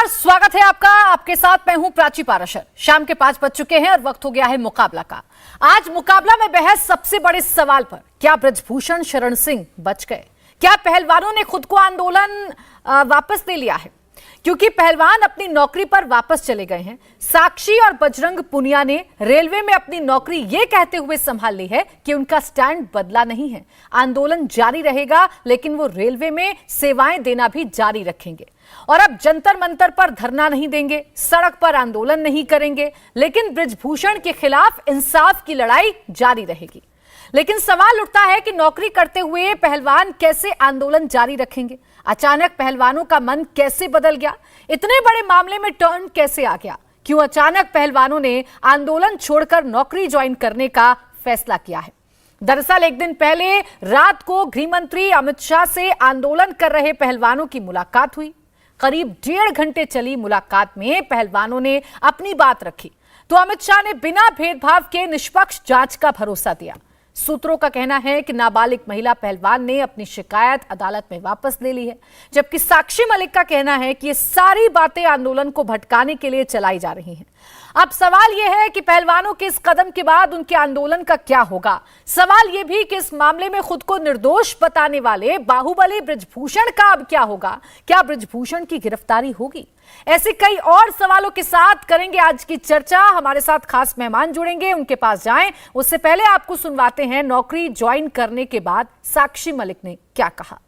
नमस्कार, स्वागत है आपका। आपके साथ मैं हूं प्राची पाराशर। शाम के 5 बज चुके हैं और वक्त हो गया है मुकाबला का। आज मुकाबला में बहस सबसे बड़े सवाल पर, क्या बृजभूषण शरण सिंह बच गए? क्या पहलवानों ने खुद को आंदोलन वापस ले लिया है? क्योंकि पहलवान अपनी नौकरी पर वापस चले गए हैं। साक्षी और बजरंग पुनिया ने रेलवे में अपनी नौकरी ये कहते हुए संभाल ली है कि उनका स्टैंड बदला नहीं है, आंदोलन जारी रहेगा, लेकिन वो रेलवे में सेवाएं देना भी जारी रखेंगे। और अब जंतर मंतर पर धरना नहीं देंगे, सड़क पर आंदोलन नहीं करेंगे, लेकिन बृजभूषण के खिलाफ इंसाफ की लड़ाई जारी रहेगी। लेकिन सवाल उठता है कि नौकरी करते हुए पहलवान कैसे आंदोलन जारी रखेंगे? अचानक पहलवानों का मन कैसे बदल गया? इतने बड़े मामले में टर्न कैसे आ गया? क्यों अचानक पहलवानों ने आंदोलन छोड़कर नौकरी ज्वाइन करने का फैसला किया है? दरअसल एक दिन पहले रात को गृह मंत्री अमित शाह से आंदोलन कर रहे पहलवानों की मुलाकात हुई। करीब 1.5 घंटे चली मुलाकात में पहलवानों ने अपनी बात रखी तो अमित शाह ने बिना भेदभाव के निष्पक्ष जांच का भरोसा दिया। सूत्रों का कहना है कि नाबालिग महिला पहलवान ने अपनी शिकायत अदालत में वापस ले ली है, जबकि साक्षी मलिक का कहना है कि ये सारी बातें आंदोलन को भटकाने के लिए चलाई जा रही हैं। अब सवाल यह है कि पहलवानों के इस कदम के बाद उनके आंदोलन का क्या होगा? सवाल यह भी कि इस मामले में खुद को निर्दोष बताने वाले बाहुबली बृजभूषण का अब क्या होगा? क्या बृजभूषण की गिरफ्तारी होगी? ऐसे कई और सवालों के साथ करेंगे आज की चर्चा। हमारे साथ खास मेहमान जुड़ेंगे, उनके पास जाएं। उससे पहले आपको सुनवाते हैं नौकरी ज्वाइन करने के बाद साक्षी मलिक ने क्या कहा।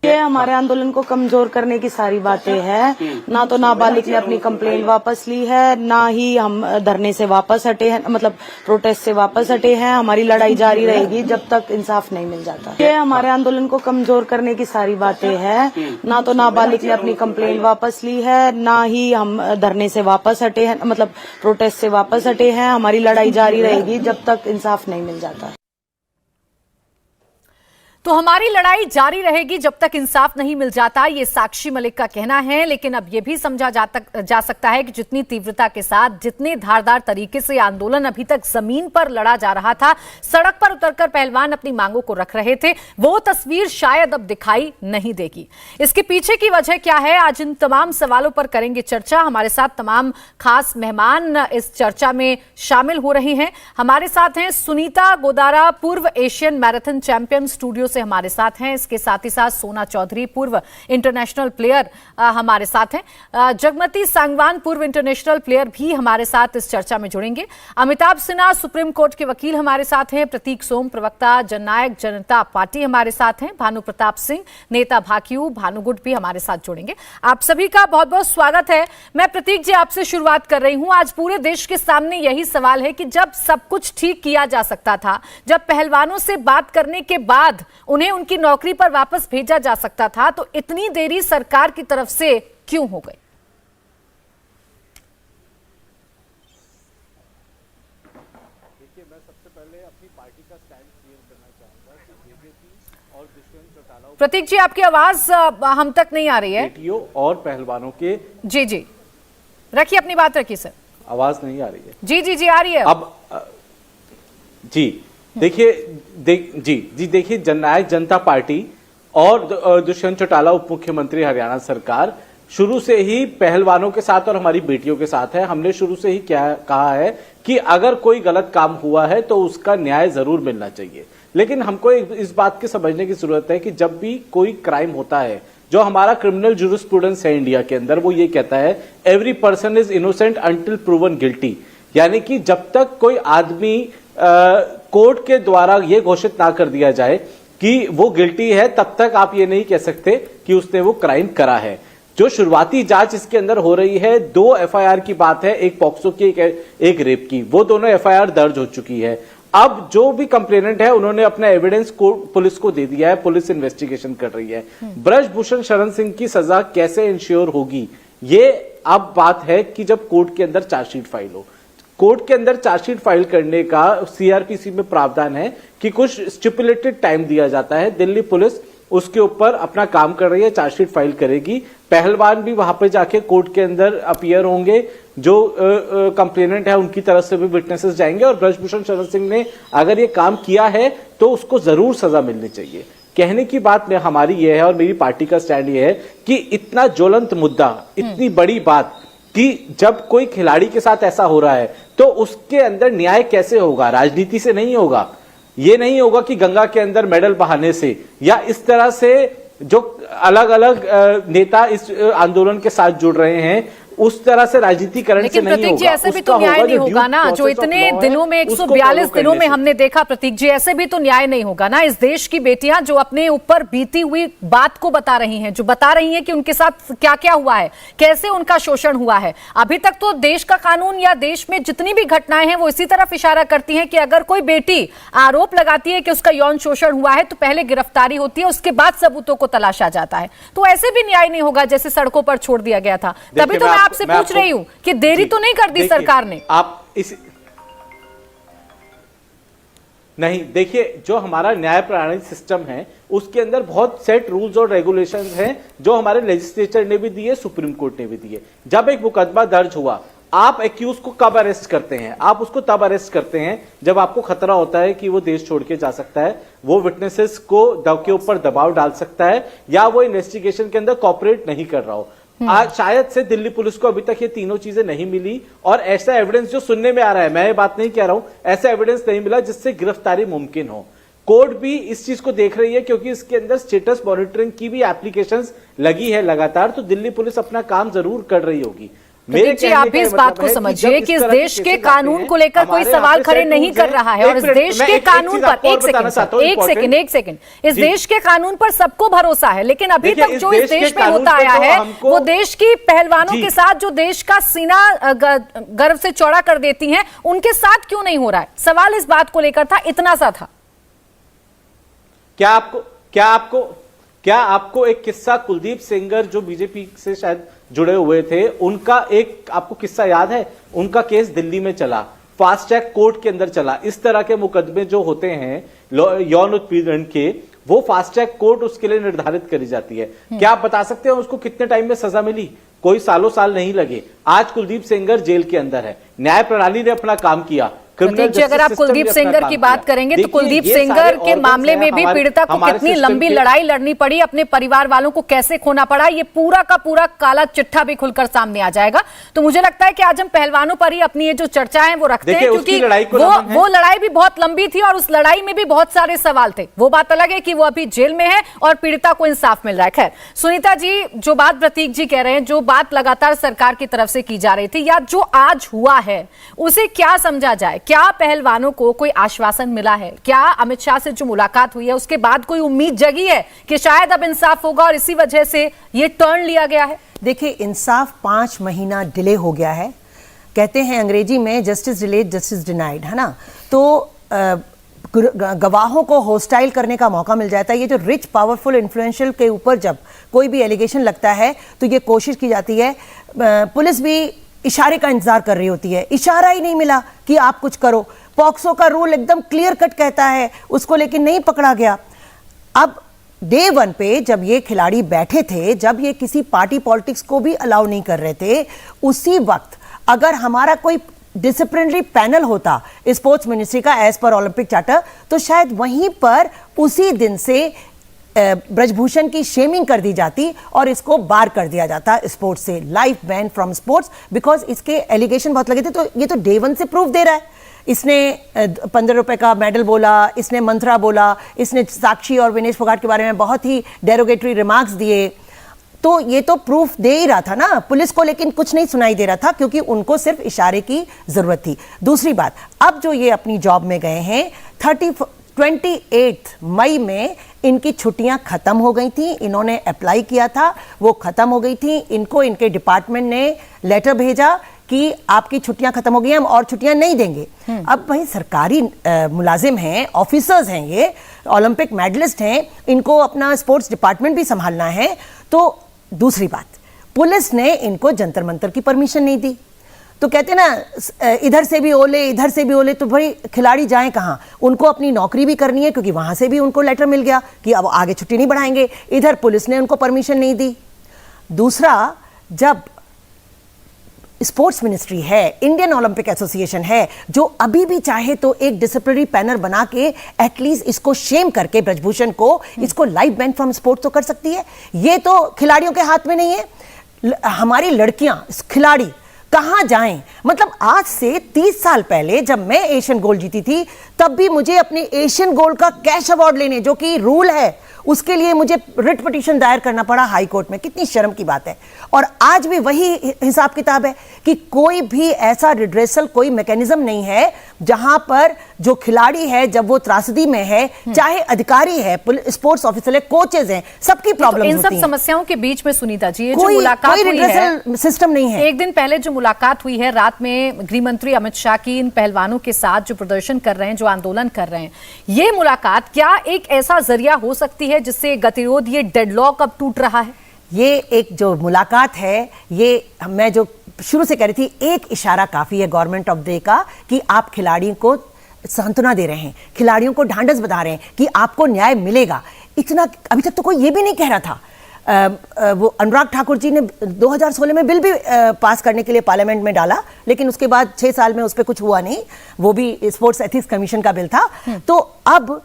ये हमारे आंदोलन को कमजोर करने की सारी बातें हैं। ना तो नाबालिग ने अपनी कंप्लेंट वापस ली है, ना ही हम धरने से वापस हटे हैं, मतलब प्रोटेस्ट से वापस हटे हैं। हमारी लड़ाई जारी रहेगी जब तक इंसाफ नहीं मिल जाता। ये हमारे आंदोलन को कमजोर करने की सारी बातें हैं। ना तो नाबालिग ने अपनी कंप्लेंट वापस ली है, ना ही हम धरने से वापस हटे हैं, मतलब प्रोटेस्ट से वापस हटे हैं। हमारी लड़ाई जारी रहेगी जब तक इंसाफ नहीं मिल जाता। तो हमारी लड़ाई जारी रहेगी जब तक इंसाफ नहीं मिल जाता, ये साक्षी मलिक का कहना है। लेकिन अब यह भी समझा जा सकता है कि जितनी तीव्रता के साथ, जितने धारदार तरीके से आंदोलन अभी तक जमीन पर लड़ा जा रहा था, सड़क पर उतरकर पहलवान अपनी मांगों को रख रहे थे, वो तस्वीर शायद अब दिखाई नहीं देगी। इसके पीछे की वजह क्या है? आज इन तमाम सवालों पर करेंगे चर्चा। हमारे साथ तमाम खास मेहमान इस चर्चा में शामिल हो रहे हैं। हमारे साथ हैं सुनीता गोदारा, पूर्व एशियन मैराथन चैंपियन, स्टूडियो से हमारे साथ हैं। इसके साथ ही साथ सोना चौधरी, पूर्व इंटरनेशनल प्लेयर, हमारे साथ हैं। जगमती सांगवान, पूर्व इंटरनेशनल प्लेयर, भी हमारे साथ इस चर्चा में जुड़ेंगे। अमिताभ सिन्हा, सुप्रीम कोर्ट के वकील, हमारे साथ हैं। प्रतीक सोम, प्रवक्ता जननायक जनता पार्टी, हमारे साथ हैं। भानु प्रताप सिंह, नेता भाकियू, भानुगुट भी हमारे साथ जुड़ेंगे। आप सभी का बहुत बहुत स्वागत है। मैं प्रतीक जी आपसे शुरुआत कर रही हूं। आज पूरे देश के सामने यही सवाल है कि जब सब कुछ ठीक किया जा सकता था, जब पहलवानों से बात करने के बाद उन्हें उनकी नौकरी पर वापस भेजा जा सकता था, तो इतनी देरी सरकार की तरफ से क्यों हो गई? देखिए, मैं सबसे पहले अपनी पार्टी का स्टैंड क्लियर करना चाहूंगा कि बीजेपी और दुष्यंत चौटाला। प्रतीक जी, आपकी आवाज हम तक नहीं आ रही है। बेटियों और पहलवानों के जी रखिए, अपनी बात रखिए सर। आवाज नहीं आ रही है? जी आ रही है अब जी देखिए, देखिए, जननायक जनता पार्टी और दुष्यंत चौटाला उप मुख्यमंत्री हरियाणा सरकार शुरू से ही पहलवानों के साथ और हमारी बेटियों के साथ है। हमने शुरू से ही क्या कहा है कि अगर कोई गलत काम हुआ है तो उसका न्याय जरूर मिलना चाहिए। लेकिन हमको इस बात की समझने की जरूरत है कि जब भी कोई क्राइम होता है, जो हमारा क्रिमिनल जूरिस्प्रूडेंस है इंडिया के अंदर, वो ये कहता है every person is innocent until proven guilty. यानी कि जब तक कोई आदमी कोर्ट के द्वारा यह घोषित ना कर दिया जाए कि वो गिल्टी है, तब तक आप ये नहीं कह सकते कि उसने वो क्राइम करा है। जो शुरुआती जांच इसके अंदर हो रही है, 2 एफआईआर की बात है, एक पॉक्सो की, एक रेप की, वो दोनों एफआईआर दर्ज हो चुकी है। अब जो भी कंप्लेनेंट है उन्होंने अपना एविडेंस को पुलिस को दे दिया है, पुलिस इन्वेस्टिगेशन कर रही है। बृजभूषण शरण सिंह की सजा कैसे इंश्योर होगी, ये अब बात है कि जब कोर्ट के अंदर चार्जशीट फाइल हो। कोर्ट के अंदर चार्जशीट फाइल करने का सीआरपीसी में प्रावधान है कि कुछ स्टिपुलेटेड टाइम दिया जाता है। दिल्ली पुलिस उसके ऊपर अपना काम कर रही है, चार्जशीट फाइल करेगी। पहलवान भी वहां पे जाके कोर्ट के अंदर अपीयर होंगे, जो कंप्लेनेंट है उनकी तरफ से भी विटनेसेस जाएंगे। और बृजभूषण शरण सिंह ने अगर ये काम किया है तो उसको जरूर सजा मिलनी चाहिए, कहने की बात में हमारी ये है और मेरी पार्टी का स्टैंड ये है कि इतना ज्वलंत मुद्दा, इतनी बड़ी बात कि जब कोई खिलाड़ी के साथ ऐसा हो रहा है तो उसके अंदर न्याय कैसे होगा? राजनीति से नहीं होगा। ये नहीं होगा कि गंगा के अंदर मेडल बहाने से या इस तरह से जो अलग अलग नेता इस आंदोलन के साथ जुड़ रहे हैं उस तरह से राजनीतिकरण से नहीं होगा। प्रतीक जी, ऐसे भी तो न्याय नहीं होगा ना, जो इतने दिनों में 142 दिनों में हमने देखा। प्रतीक जी, ऐसे भी तो न्याय नहीं होगा ना। इस देश की बेटियां जो अपने ऊपर बीती हुई बात को बता रही हैं, जो बता रही हैं कि उनके साथ क्या क्या हुआ है, कैसे उनका शोषण हुआ है। अभी तक तो देश का कानून या देश में जितनी भी घटनाएं हैं वो इसी तरफ इशारा करती हैं कि अगर कोई बेटी आरोप लगाती है कि उसका यौन शोषण हुआ है तो पहले गिरफ्तारी होती है, उसके बाद सबूतों को तलाशा जाता है। तो ऐसे भी न्याय नहीं होगा जैसे सड़कों पर छोड़ दिया गया था। तभी तो मैं आपसे पूछ रही हूं कि देरी तो नहीं कर दी सरकार ने। आप इस नहीं देखिए, जो हमारा न्याय प्रणाली सिस्टम है उसके अंदर बहुत सेट रूल्स और रेगुलेशंस हैं जो हमारे लेजिस्लेचर ने भी दिए, सुप्रीम कोर्ट ने भी दिए। जब एक मुकदमा दर्ज हुआ, आप एक्यूज को कब अरेस्ट करते हैं? आप उसको तब अरेस्ट करते हैं जब आपको खतरा होता है कि वो देश छोड़ के जा सकता है, वो विटनेसेस को के ऊपर दबाव डाल सकता है या वो इन्वेस्टिगेशन के अंदर कॉपरेट नहीं कर रहा हो। आज शायद से दिल्ली पुलिस को अभी तक ये तीनों चीजें नहीं मिली और ऐसा एविडेंस जो सुनने में आ रहा है, मैं ये बात नहीं कह रहा हूं, ऐसा एविडेंस नहीं मिला जिससे गिरफ्तारी मुमकिन हो। कोर्ट भी इस चीज को देख रही है क्योंकि इसके अंदर स्टेटस मॉनिटरिंग की भी एप्लीकेशंस लगी है लगातार, तो दिल्ली पुलिस अपना काम जरूर कर रही होगी। प्रतीक जी, आप भी इस बात को समझिए कि इस देश के कानून को लेकर कोई सवाल खड़े नहीं कर रहा है और इस देश के कानून पर एक सेकंड इस देश के कानून पर सबको भरोसा है, लेकिन अभी तक जो इस देश में होता आया है वो देश की पहलवानों के साथ जो देश का सीना गर्व से चौड़ा कर देती हैं उनके साथ क्यों नहीं हो रहा है? सवाल इस बात को लेकर था, इतना सा था। क्या आपको एक किस्सा कुलदीप सेंगर जो बीजेपी से शायद जुड़े हुए थे, उनका एक आपको किस्सा याद है? उनका केस दिल्ली में चला, फास्ट ट्रैक कोर्ट के अंदर चला। इस तरह के मुकदमे जो होते हैं यौन उत्पीड़न के, वो फास्ट ट्रैक कोर्ट उसके लिए निर्धारित करी जाती है। क्या आप बता सकते हैं उसको कितने टाइम में सजा मिली? कोई सालों साल नहीं लगे। आज कुलदीप सेंगर जेल के अंदर है, न्याय प्रणाली ने अपना काम किया। प्रतीक जी, अगर आप कुलदीप सेंगर की बात करेंगे तो कुलदीप सेंगर के मामले में भी पीड़िता को कितनी लंबी लड़ाई लड़नी पड़ी, अपने परिवार वालों को कैसे खोना पड़ा, ये पूरा का पूरा काला चिट्ठा भी खुलकर सामने आ जाएगा। तो मुझे लगता है कि आज हम पहलवानों पर ही अपनी ये जो चर्चा है वो रखते हैं, क्योंकि वो लड़ाई भी बहुत लंबी थी और उस लड़ाई में भी बहुत सारे सवाल थे। वो बात अलग है कि वो अभी जेल में है और पीड़िता को इंसाफ मिल रहा है। खैर सुनीता जी, जो बात प्रतीक जी कह रहे हैं, जो बात लगातार सरकार की तरफ से की जा रही थी या जो आज हुआ है, उसे क्या समझा जाए? क्या पहलवानों को कोई आश्वासन मिला है? क्या अमित शाह से जो मुलाकात हुई है उसके बाद कोई उम्मीद जगी है कि शायद अब इंसाफ होगा और इसी वजह से ये टर्न लिया गया है? देखिए, इंसाफ 5 महीना डिले हो गया है। कहते हैं अंग्रेजी में जस्टिस डिलेड जस्टिस डिनाइड, है ना? तो गवाहों को होस्टाइल करने का मौका मिल जाता है। ये जो रिच पावरफुल इन्फ्लुएंशियल के ऊपर जब कोई भी एलिगेशन लगता है तो ये कोशिश की जाती है, पुलिस भी इशारे का इंतजार कर रही होती है। इशारा ही नहीं मिला कि आप कुछ करो। पॉक्सो का रूल एकदम क्लियर कट कहता है, उसको लेकिन नहीं पकड़ा गया। अब डे 1 पे जब ये खिलाड़ी बैठे थे, जब ये किसी पार्टी पॉलिटिक्स को भी अलाउ नहीं कर रहे थे, उसी वक्त अगर हमारा कोई डिसिप्लिनरी पैनल होता स्पोर्ट्स मिनिस्ट्री का एज पर ओलंपिक चार्टर, तो शायद वहीं पर उसी दिन से ब्रजभूषण की शेमिंग कर दी जाती और इसको बार कर दिया जाता स्पोर्ट्स से, life ban from sports, because इसके एलिगेशन बहुत लगे थे। तो ये तो डे 1 से प्रूफ दे रहा है। इसने 15 रुपए का मेडल बोला, इसने मंत्रा बोला, इसने साक्षी और विनेश फोगाट के बारे में बहुत ही डेरोगेटरी रिमार्क्स दिए। तो ये तो प्रूफ दे ही रहा था ना पुलिस को, लेकिन कुछ नहीं सुनाई दे रहा था क्योंकि उनको सिर्फ इशारे की जरूरत थी। दूसरी बात, अब जो ये अपनी जॉब में गए हैं, 28 मई में इनकी छुट्टियां खत्म हो गई थी। इन्होंने अप्लाई किया था, वो खत्म हो गई थी। इनको इनके डिपार्टमेंट ने लेटर भेजा कि आपकी छुट्टियां खत्म हो गई, हम और छुट्टियां नहीं देंगे। अब भाई सरकारी मुलाजिम हैं, ऑफिसर्स हैं, ये ओलंपिक मेडलिस्ट हैं, इनको अपना स्पोर्ट्स डिपार्टमेंट भी संभालना है। तो दूसरी बात, पुलिस ने इनको जंतर मंतर की परमिशन नहीं दी। तो कहते ना इधर से भी ओले इधर से भी ओले, तो भाई खिलाड़ी जाएं कहाँ? उनको अपनी नौकरी भी करनी है क्योंकि वहां से भी उनको लेटर मिल गया कि अब आगे छुट्टी नहीं बढ़ाएंगे। इधर पुलिस ने उनको परमिशन नहीं दी। दूसरा, जब स्पोर्ट्स मिनिस्ट्री है, इंडियन ओलंपिक एसोसिएशन है, जो अभी भी चाहे तो एक डिसिप्लिनरी पैनल बना के एटलीस्ट इसको शेम करके ब्रजभूषण को इसको लाइफ बैन फ्रॉम स्पोर्ट्स तो कर सकती है। ये तो खिलाड़ियों के हाथ में नहीं है। हमारी लड़कियां खिलाड़ी कहां जाएं? मतलब आज से 30 साल पहले जब मैं एशियन गोल्ड जीती थी तब भी मुझे अपने एशियन गोल्ड का कैश अवार्ड लेने, जो कि रूल है, उसके लिए मुझे रिट पिटीशन दायर करना पड़ा हाई कोर्ट में। कितनी शर्म की बात है। और आज भी वही हिसाब किताब है कि कोई भी ऐसा रिड्रेसल कोई मैकेनिज्म नहीं है जहां पर जो खिलाड़ी है जब वो त्रासदी में है, चाहे अधिकारी है, स्पोर्ट्स ऑफिसर है, कोचेज हैं, सबकी प्रॉब्लम इन सब होती है। समस्याओं के बीच में सुनीता जी, ये जो कोई मुलाकात हुई है, रिड्रेसल सिस्टम नहीं है। एक दिन पहले जो मुलाकात हुई है रात में गृह मंत्री अमित शाह की इन पहलवानों के साथ जो प्रदर्शन कर रहे हैं, जो आंदोलन कर रहे हैं, ये मुलाकात क्या एक ऐसा जरिया हो सकती है जिससे गतिरोध, ये डेडलॉक अब टूट रहा है? ये एक जो मुलाकात है, ये मैं जो शुरू से कह रही थी, एक इशारा काफी है गवर्नमेंट ऑफ डे का कि आप खिलाड़ियों को सांत्वना दे रहे हैं, खिलाड़ियों को ढांढस बता रहे हैं कि आपको न्याय मिलेगा। इतना अभी तक तो कोई ये भी नहीं कह रहा था। वो अनुराग ठाकुर जी ने 2016 में बिल भी पास करने के लिए पार्लियामेंट में डाला, लेकिन उसके बाद 6 साल में उस पर कुछ हुआ नहीं। वो भी स्पोर्ट्स एथिक्स कमीशन का बिल था। तो अब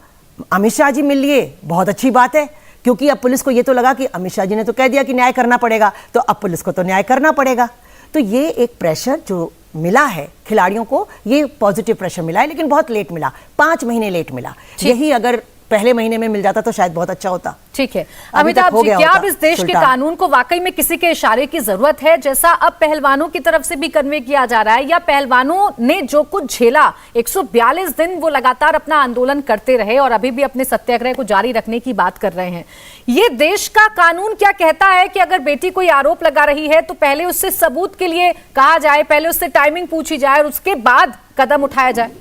अमित शाह जी मिल लिए, बहुत अच्छी बात है, क्योंकि अब पुलिस को ये तो लगा कि अमित शाह जी ने तो कह दिया कि न्याय करना पड़ेगा, तो अब पुलिस को तो न्याय करना पड़ेगा। तो ये एक प्रेशर जो मिला है खिलाड़ियों को, ये पॉजिटिव प्रेशर मिला है, लेकिन बहुत लेट मिला, 5 महीने लेट मिला। यही अगर पहले महीने में मिल जाता तो शायद बहुत अच्छा होता। ठीक है अभी तक अमिताभ हो जी, गया क्या होता, अब इस देश के सुल्तान। कानून को वाकई में किसी के इशारे की जरूरत है, जैसा अब पहलवानों की तरफ से भी कन्वे किया जा रहा है, या पहलवानों ने जो कुछ झेला, 142 दिन वो लगातार अपना आंदोलन करते रहे और अभी भी अपने सत्याग्रह को जारी रखने की बात कर रहे हैं? ये देश का कानून क्या कहता है कि अगर बेटी कोई आरोप लगा रही है तो पहले उससे सबूत के लिए कहा जाए, पहले उससे टाइमिंग पूछी जाए और उसके बाद कदम उठाया जाए?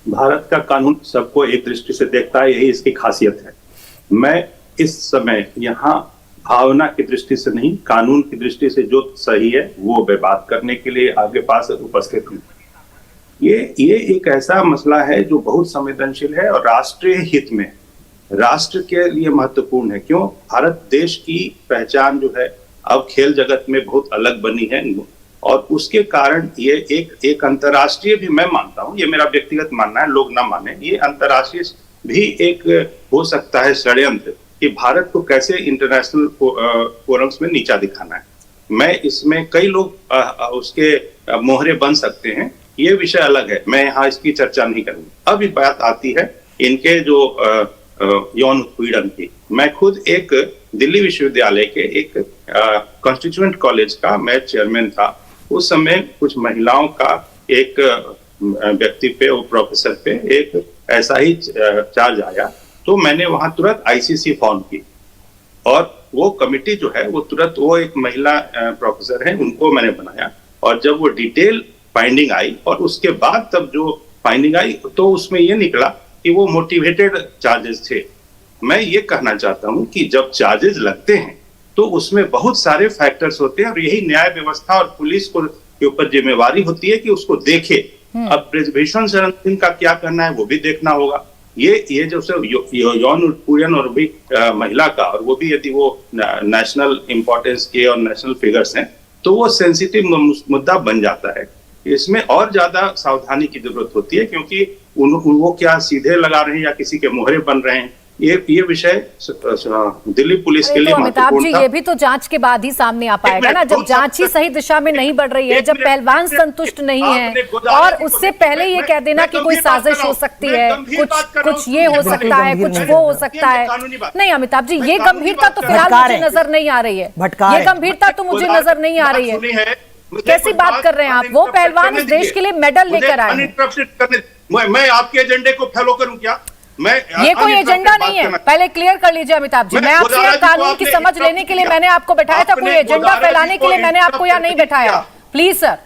भारत का कानून सबको एक दृष्टि से देखता है, यही इसकी खासियत है। मैं इस समय यहाँ भावना की दृष्टि से नहीं, कानून की दृष्टि से जो सही है वो मैं बात करने के लिए आगे पास उपस्थित हूँ। ये एक ऐसा मसला है जो बहुत संवेदनशील है और राष्ट्रीय हित में, राष्ट्र के लिए महत्वपूर्ण है। क्यों? भारत देश की पहचान जो है अब खेल जगत में बहुत अलग बनी है, और उसके कारण ये एक अंतर्राष्ट्रीय भी, मैं मानता हूँ, ये मेरा व्यक्तिगत मानना है, लोग ना माने, ये अंतर्राष्ट्रीय भी एक हो सकता है षड्यंत्र कि भारत को कैसे इंटरनेशनल फोरम्स में नीचा दिखाना है। मैं इसमें कई लोग उसके मोहरे बन सकते हैं, ये विषय अलग है, मैं यहाँ इसकी चर्चा नहीं करूंगा। अब ये बात आती है इनके जो यौन उत्पीड़न की। मैं खुद एक दिल्ली विश्वविद्यालय के एक कॉन्स्टिट्यूएंट कॉलेज का मैं चेयरमैन था। उस समय कुछ महिलाओं का एक व्यक्ति पे, वो प्रोफेसर पे एक ऐसा ही चार्ज आया, तो मैंने वहां तुरंत आईसीसी फॉर्म की, और वो कमिटी जो है वो तुरंत, वो एक महिला प्रोफेसर है, उनको मैंने बनाया। और जब वो डिटेल फाइंडिंग आई और उसके बाद तब जो फाइंडिंग आई तो उसमें ये निकला कि वो मोटिवेटेड चार्जेस थे। मैं ये कहना चाहता हूं कि जब चार्जेस लगते हैं तो उसमें बहुत सारे फैक्टर्स होते हैं, और यही न्याय व्यवस्था और पुलिस को के ऊपर जिम्मेवारी होती है कि उसको देखे। अब ब्रजभूषण शरण सिंह का क्या करना है वो भी देखना होगा। ये जो यौन उत्पीड़न और भी महिला का, और वो भी यदि वो नेशनल इंपॉर्टेंस के और नेशनल फिगर्स हैं तो वो सेंसिटिव मुद्दा बन जाता है। इसमें और ज्यादा सावधानी की जरूरत होती है, क्योंकि वो क्या सीधे लगा रहे हैं या किसी के मोहरे बन रहे हैं, ये विषय दिल्ली पुलिस के लिए अमिताभ जी, ये भी तो जांच के बाद ही सामने आ पाएगा ना। जब जांच ही सही दिशा में नहीं बढ़ रही है, जब पहलवान संतुष्ट नहीं है, और उससे पहले ये कह देना कि कोई साजिश हो सकती है, कुछ ये हो सकता है, कुछ वो हो सकता है। नहीं अमिताभ जी, ये गंभीरता तो फिलहाल मुझे नजर नहीं आ रही है, ये गंभीरता तो मुझे नजर नहीं आ रही है। कैसी बात कर रहे हैं आप? वो पहलवान इस देश के लिए मेडल लेकर आए हैं। मैं आपके एजेंडे को फॉलो करूं क्या? ये कोई एजेंडा नहीं है, पहले क्लियर कर लीजिए अमिताभ जी। मैं आपसे कानून की समझ लेने के लिए मैंने आपको बैठाया था, कोई एजेंडा फैलाने के लिए मैंने आपको यहाँ नहीं बैठाया। प्लीज सर,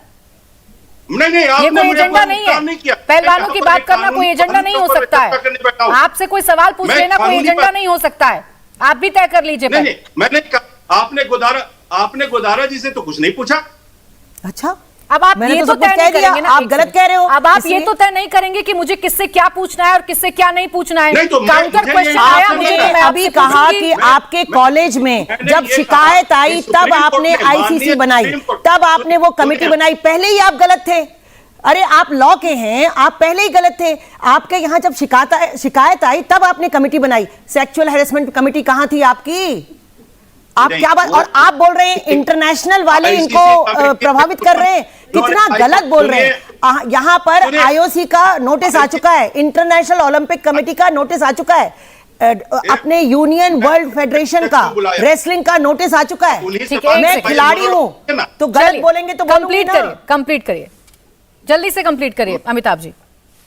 नहीं, ये कोई एजेंडा नहीं है। पहलवानों की बात करना कोई एजेंडा नहीं हो सकता है। आपसे कोई सवाल पूछ लेना कोई एजेंडा नहीं हो सकता है। आप भी तय कर लीजिए। मैंने आपने गोदारा जी से तो कुछ नहीं पूछा। अच्छा, अब आप मैंने ये तो तो सब कुछ तय कह नहीं दिया, करेंगे ना, आप एक गलत सेकंड। कह रहे हो। अब आप ये इसलिए- तो तय नहीं करेंगे कि मुझे किससे क्या पूछना है और किससे क्या नहीं पूछना है। नहीं तो काउंटर मुझे क्वेश्चन ये- आया आपने मुझे, तो मैं अभी आपसे कहा पूछूंगी। कि आपके कॉलेज में मैंने जब ये शिकायत कहा आई कि तब सुप्रीम कोर्ट आपने ने आईसीसी माननीय बनाई, सुप्रीम कोर्ट- तब आपने वो कमेटी सुनिए। बनाई। पहले ही आप गलत थे। अरे आप लॉ के हैं, आप पहले ही गलत थे। आपके यहाँ जब शिकायत आई तब आपने कमेटी बनाई। सेक्सुअल हैरेसमेंट कमेटी कहाँ थी आपकी? आप नहीं, क्या बात, और आप बोल रहे हैं इंटरनेशनल वाले ICC इनको कमेटी- प्रभावित कर रहे हैं। कितना गलत बोल रहे हैं। यहाँ पर सुनिए। आईओसी का नोटिस आ चुका है, इंटरनेशनल ओलंपिक कमेटी का नोटिस आ चुका है, अपने यूनियन वर्ल्ड फेडरेशन का, बुलाया। रेसलिंग का नोटिस आ चुका है। पुलिस ठीक से है, बात एक मैं सेकंड। खिलाड़ी हूं तो गलत चलिए, बोलेंगे तो बोलूंगी कंप्लीट ना। करिए, कंप्लीट करिए, जल्दी से कंप्लीट करिए अमिताभ जी।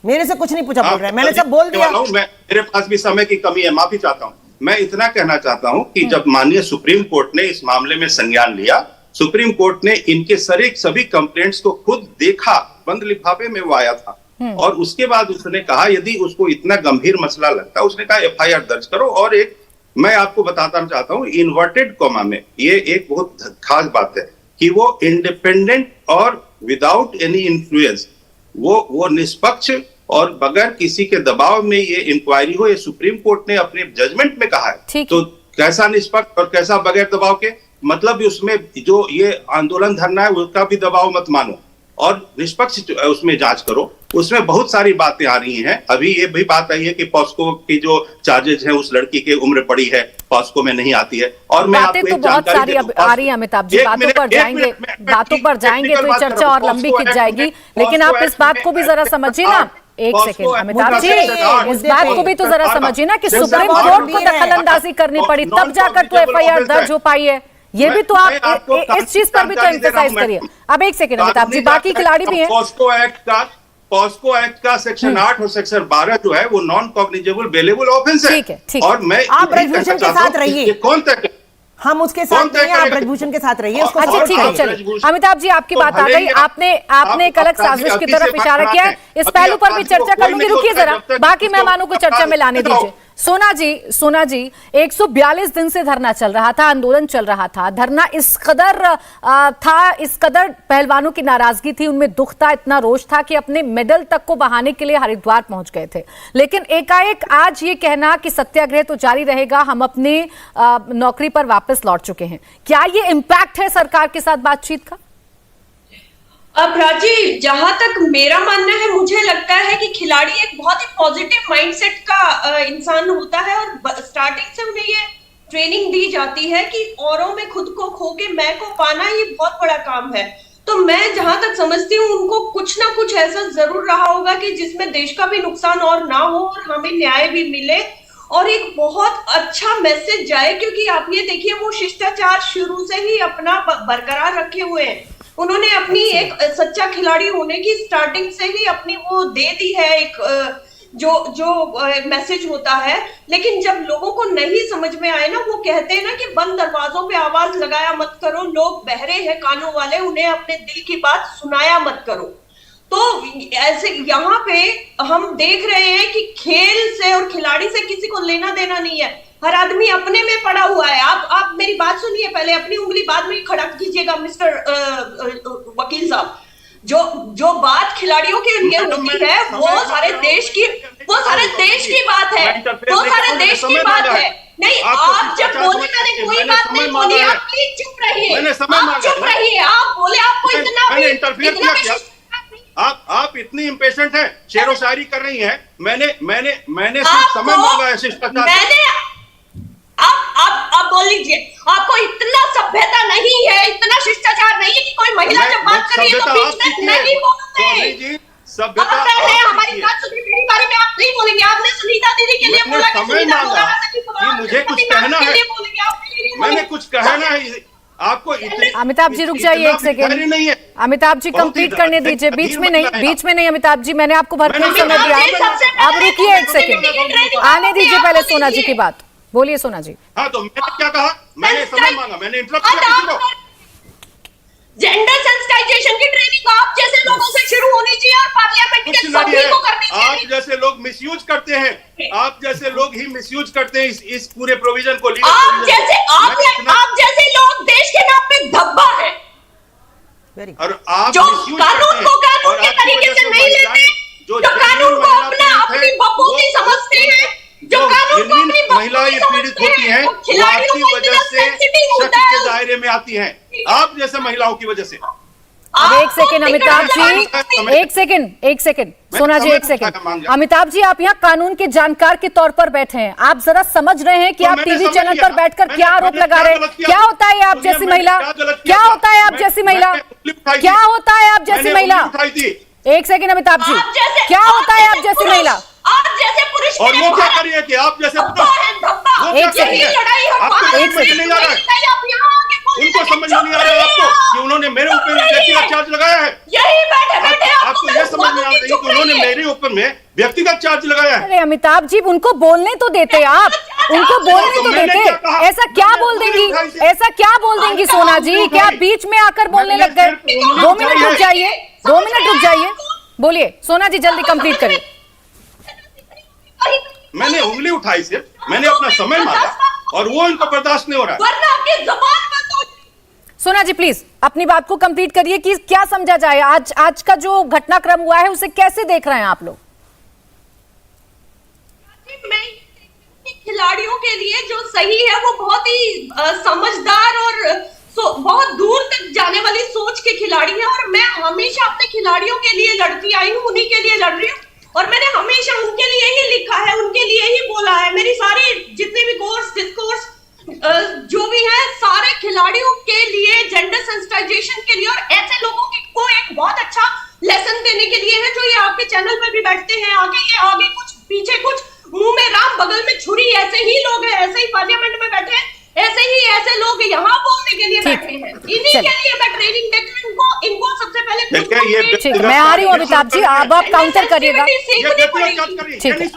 मेरे से कुछ नहीं पूछा बोल रहे हैं, मैंने जल्दी सब बोल दिया। वाला हूं, मैं मेरे पास भी समय की कमी है, माफी चाहता हूं। मैं इतना कहना चाहता हूं कि जब माननीय सुप्रीम कोर्ट ने इस मामले में संज्ञान लिया, सुप्रीम कोर्ट ने इनके सभी कंप्लेंट्स को खुद देखा, बंद लिफाफे में वो आया था, और उसके बाद उसने कहा यदि उसको इतना गंभीर मसला लगता, उसने कहा एफआईआर दर्ज करो। और एक मैं आपको बताना चाहता हूं, इन्वर्टेड कॉमा में ये एक बहुत खास बात है कि वो इंडिपेंडेंट और विदाउट एनी इन्फ्लुएंस, वो निष्पक्ष और बगैर किसी के दबाव में ये इंक्वायरी हो, ये सुप्रीम कोर्ट ने अपने जजमेंट में कहा है। ठीक तो कैसा निष्पक्ष और कैसा बगैर दबाव के, मतलब उसमें जो ये आंदोलन धरना है उसका भी दबाव मत मानो और निष्पक्ष उसमें जांच करो। उसमें बहुत सारी बातें आ रही हैं। अभी ये भी बात आई है कि पॉस्को की जो चार्जेज हैं, उस लड़की की उम्र पड़ी है, पॉस्को में नहीं आती है। और मैं बातें आपको तो एक बहुत जानकारी सारी दे अब दूं, आ रही है अमिताभ जी, एक बातों मिनट, पर एक जाएंगे, मिनट, मैं बातों पर जाएंगे तो टेक्निकल बात चर्चा कर और रहा हूं। लंबी पॉस्को खिंच जाएगी, एक्ट लेकिन आप पॉस्को इस बात को भी जरा एक्ट समझिए ना। एक POCSO second act Amitabh ji, section इस बात को भी तो जरा समझिए ना कि सुप्रीम बहुत कोर्ट को गंभीर है। दखल अंदाजी करनी पड़ी, तब जाकर तो एफआईआर दर्ज हो पाई है। ये भी तो मैं आपको आप इस चीज पर भी तो जानकारी दे रहा हूं, एम्फेसाइज करिए। मैं। अब एक सेकेंड अमिताभ जी, बाकी खिलाड़ी भी हैं। पॉस्को एक्ट का सेक्शन 8 और सेक्शन 12 जो है वो नॉन कॉग्निजेबल बेलेबल ऑफेंस है। ठीक है, ठीक है। और मैं आप यही ब्रजभूषण कहना के चाहता साथ हूं, रहिए। ये कौन तय करे? हम उसके कौन साथ तय नहीं, आप करेगा? ब्रजभूषण के साथ रहिए, उसको अच्छा सपोर्ट ठीक है, करिए। चलिए अमिताभ जी आपकी तो बात आ भले गई, ही आपने एक अलग साजिश की तरफ इशारा किया है। इस पहलू पर भी चर्चा कर लूंगी, रुकिए जरा, बाकी मेहमानों को चर्चा में लाने दीजिए। सोना जी 142 दिन से धरना चल रहा था, आंदोलन चल रहा था, धरना इस कदर था, इस कदर पहलवानों की नाराजगी थी, उनमें दुख था, इतना रोष था कि अपने मेडल तक को बहाने के लिए हरिद्वार पहुंच गए थे। लेकिन एकाएक आज ये कहना कि सत्याग्रह तो जारी रहेगा, हम अपने नौकरी पर वापस लौट चुके हैं, क्या ये इंपैक्ट है सरकार के साथ बातचीत का? प्राची, जहां तक मेरा मानना है, मुझे लगता है कि खिलाड़ी एक बहुत ही पॉजिटिव माइंडसेट का इंसान होता है और स्टार्टिंग से उन्हें ये ट्रेनिंग दी जाती है कि औरों में खुद को खो के मैं को पाना ये बहुत बड़ा काम है। तो मैं जहां तक समझती हूँ उनको कुछ ना कुछ ऐसा जरूर रहा होगा कि जिसमें देश का भी नुकसान और ना हो और हमें न्याय भी मिले और एक बहुत अच्छा मैसेज जाए। क्योंकि आप ये देखिए, वो शिष्टाचार शुरू से ही अपना बरकरार रखे हुए हैं। उन्होंने अपनी एक सच्चा खिलाड़ी होने की स्टार्टिंग से ही अपनी वो दे दी है, एक जो मैसेज होता है। लेकिन जब लोगों को नहीं समझ में आए ना, वो कहते हैं ना कि बंद दरवाजों पे आवाज लगाया मत करो, लोग बहरे हैं कानों वाले, उन्हें अपने दिल की बात सुनाया मत करो। तो ऐसे यहाँ पे हम देख रहे हैं कि खेल से और खिलाड़ी से किसी को लेना देना नहीं है, हर आदमी अपने में पड़ा हुआ है। आप मेरी बात सुनिए, पहले अपनी उंगली बाद में खड़ा कीजिएगा मिस्टर वकील साहब। जो बात खिलाड़ियों के लिए होती है वो सारे देश की बात है, वो सारे देश की बात है। नहीं, आप जब बोले मैंने कोई बात नहीं बोली, आप प्लीज चुप रहिए, आप चुप रहिए। आप बोले आपको इतना आप इतनी इम्पेशेंट हैं, शेरो शायरी कर रही हैं। मैंने सिर्फ समय मांगा है शिष्टाचार। आप बोल लीजिए, आपको इतना सभ्यता नहीं है, इतना शिष्टाचार नहीं है कि कोई महिला जब बात कर रही है तो बीच में नहीं बोलते। सभ्यता पहले हमारी बात सुनिए, मेरी बारे में आप नहीं बोलेंगे। आपने सुनीता दीदी के लिए बोला कि सुनीता कि मुझे कुछ कहना है, मैंने कुछ कहना है आपको। अमिताभ जी रुक जाइए एक सेकेंड, अमिताभ जी कंप्लीट करने दीजिए, बीच में नहीं अमिताभ जी, मैंने आपको भरपूर समय दिया, अब रुकिए एक सेकेंड, आने दीजिए पहले सोना जी की बात। बोलिए सोना जी। हाँ, तो मैंने क्या कहा? मैंने समय मांगा, मैंने इंटरप्ट किया किसी को? जेंडर सेंसिटाइजेशन की ट्रेनिंग आप जैसे लोगों से शुरू होनी चाहिए और पार्लियामेंट के सभी को करनी चाहिए। आप जैसे लोग मिसयूज करते हैं, आप जैसे लोग ही मिसयूज करते हैं इस पूरे प्रोविजन को। आप जैसे लोग देश के नाम पे धब्बा है। Very और आप जो misuse कानून करते को हैं। कानून और के आपकी तरीके वजह से नहीं लेते, महिलाएं जो कानून को अपनी बपोती समझते हैं, जो कानून को अपनी महिलाएं बपोती पीड़ित समझते होती हैं, हैं, वो वो खिलाड़ियों आपकी को वजह इतना से sensitive शक होता के है। दायरे में आती हैं, आप जैसे महिलाओं की वजह से। अब एक सेकंड अमिताभ जी, एक सेकंड सोना जी, एक सेकंड अमिताभ जी, आप यहाँ कानून के जानकार के तौर पर बैठे हैं, आप जरा समझ रहे हैं कि तो आप मैंने टीवी समझ चैनल लिया। पर बैठकर मैंने- क्या आरोप मैंने लगा क्या रहे हैं? गलत किया? क्या होता है आप सुनिए, जैसी मैंने महिला, क्या गलत किया क्या था? होता है आप जैसी महिला, मैंने उंगली उठाई थी। क्या होता है आप जैसी मैंने महिला? उंगली उठाई थी। एक सेकंड अमिताभ जी, आप जैसे- क्या होता है आप जैसी पुरुष- महिला? आप जैसे पुरुष और के वो लिए क्या भारत करिए कि आप जैसे धब्बा है, धब्बा। वो क्या एक सेकंड। यही लड़ाई हम आपको भारत समझ एक में सेकंड। नहीं आ रहा है? नहीं, आप यहाँ आके बोलते उनको हैं, समझ में नहीं आ रहा है आपको कि उन्होंने मेरे ऊपर व्यक्तिगत चार्ज लगाया है। यही बैठे आपको यह समझ में आ रही है कि उन्होंने मेरे ऊपर में व्यक्तिगत चार्ज लगाया है। अरे अमिताभ जी, उनको बोलने तो देते आप, उनको बोलने तो मैंने देते। क्या कहा? ऐसा क्या मैंने बोल उंगली देंगी, उठाई थी। ऐसा क्या बोल देंगी सोना जी? क्या बीच में आकर बोलने मैंने लग गए? सिर्फ उंगली 2 मिनट उठाई रुक है। जाइए, 2 मिनट रुक जाइए, बोलिए सोना जी, जल्दी कंप्लीट करिए। मैंने उंगली उठाई सिर्फ, मैंने अपना समय मारा और वो इनको बर्दाश्त नहीं हो रहा है। वरना आपकी जबान बंद हो जाएगी। सोना जी प्लीज अपनी बात को कंप्लीट करिए कि क्या समझा जाए, आज का जो घटनाक्रम हुआ है उसे कैसे देख रहे हैं आप लोग? मैं खिलाड़ियों के लिए जो सही है वो बहुत ही समझदार और बहुत दूर तक जाने वाली सोच के खिलाड़ी है, और मैं हमेशा अपने खिलाड़ियों के लिए लड़ती आई हूँ, उन्हीं के लिए लड़ रही हूँ, और मैंने हमेशा उनके लिए ही लिखा है, उनके लिए ही बोला है। मेरी सारी जितने भी कोर्स डिस्कोर्स जो भी है सारे खिलाड़ियों के लिए, जेंडर सेंसिटाइजेशन के लिए, और ऐसे लोगों को एक बहुत अच्छा लेसन देने के लिए है जो ये आपके चैनल पर भी बैठते हैं। आगे कुछ पीछे कुछ, मुंह में राम बगल में छुरी, ऐसे ही लोग हैं, ऐसे ही पार्लियामेंट में बैठे हैं, ऐसे लोग यहाँ बोलने के लिए बैठे हैं। इन्हीं के लिए मैं ट्रेनिंग देती हूँ इनको सबसे पहले खुद देखिए, को ये train- ठीक, मैं आ रही हूँ अमिताभ जी, अब आप काउंटर करिएगा। सीखनी पड़ेगी। ठीक है,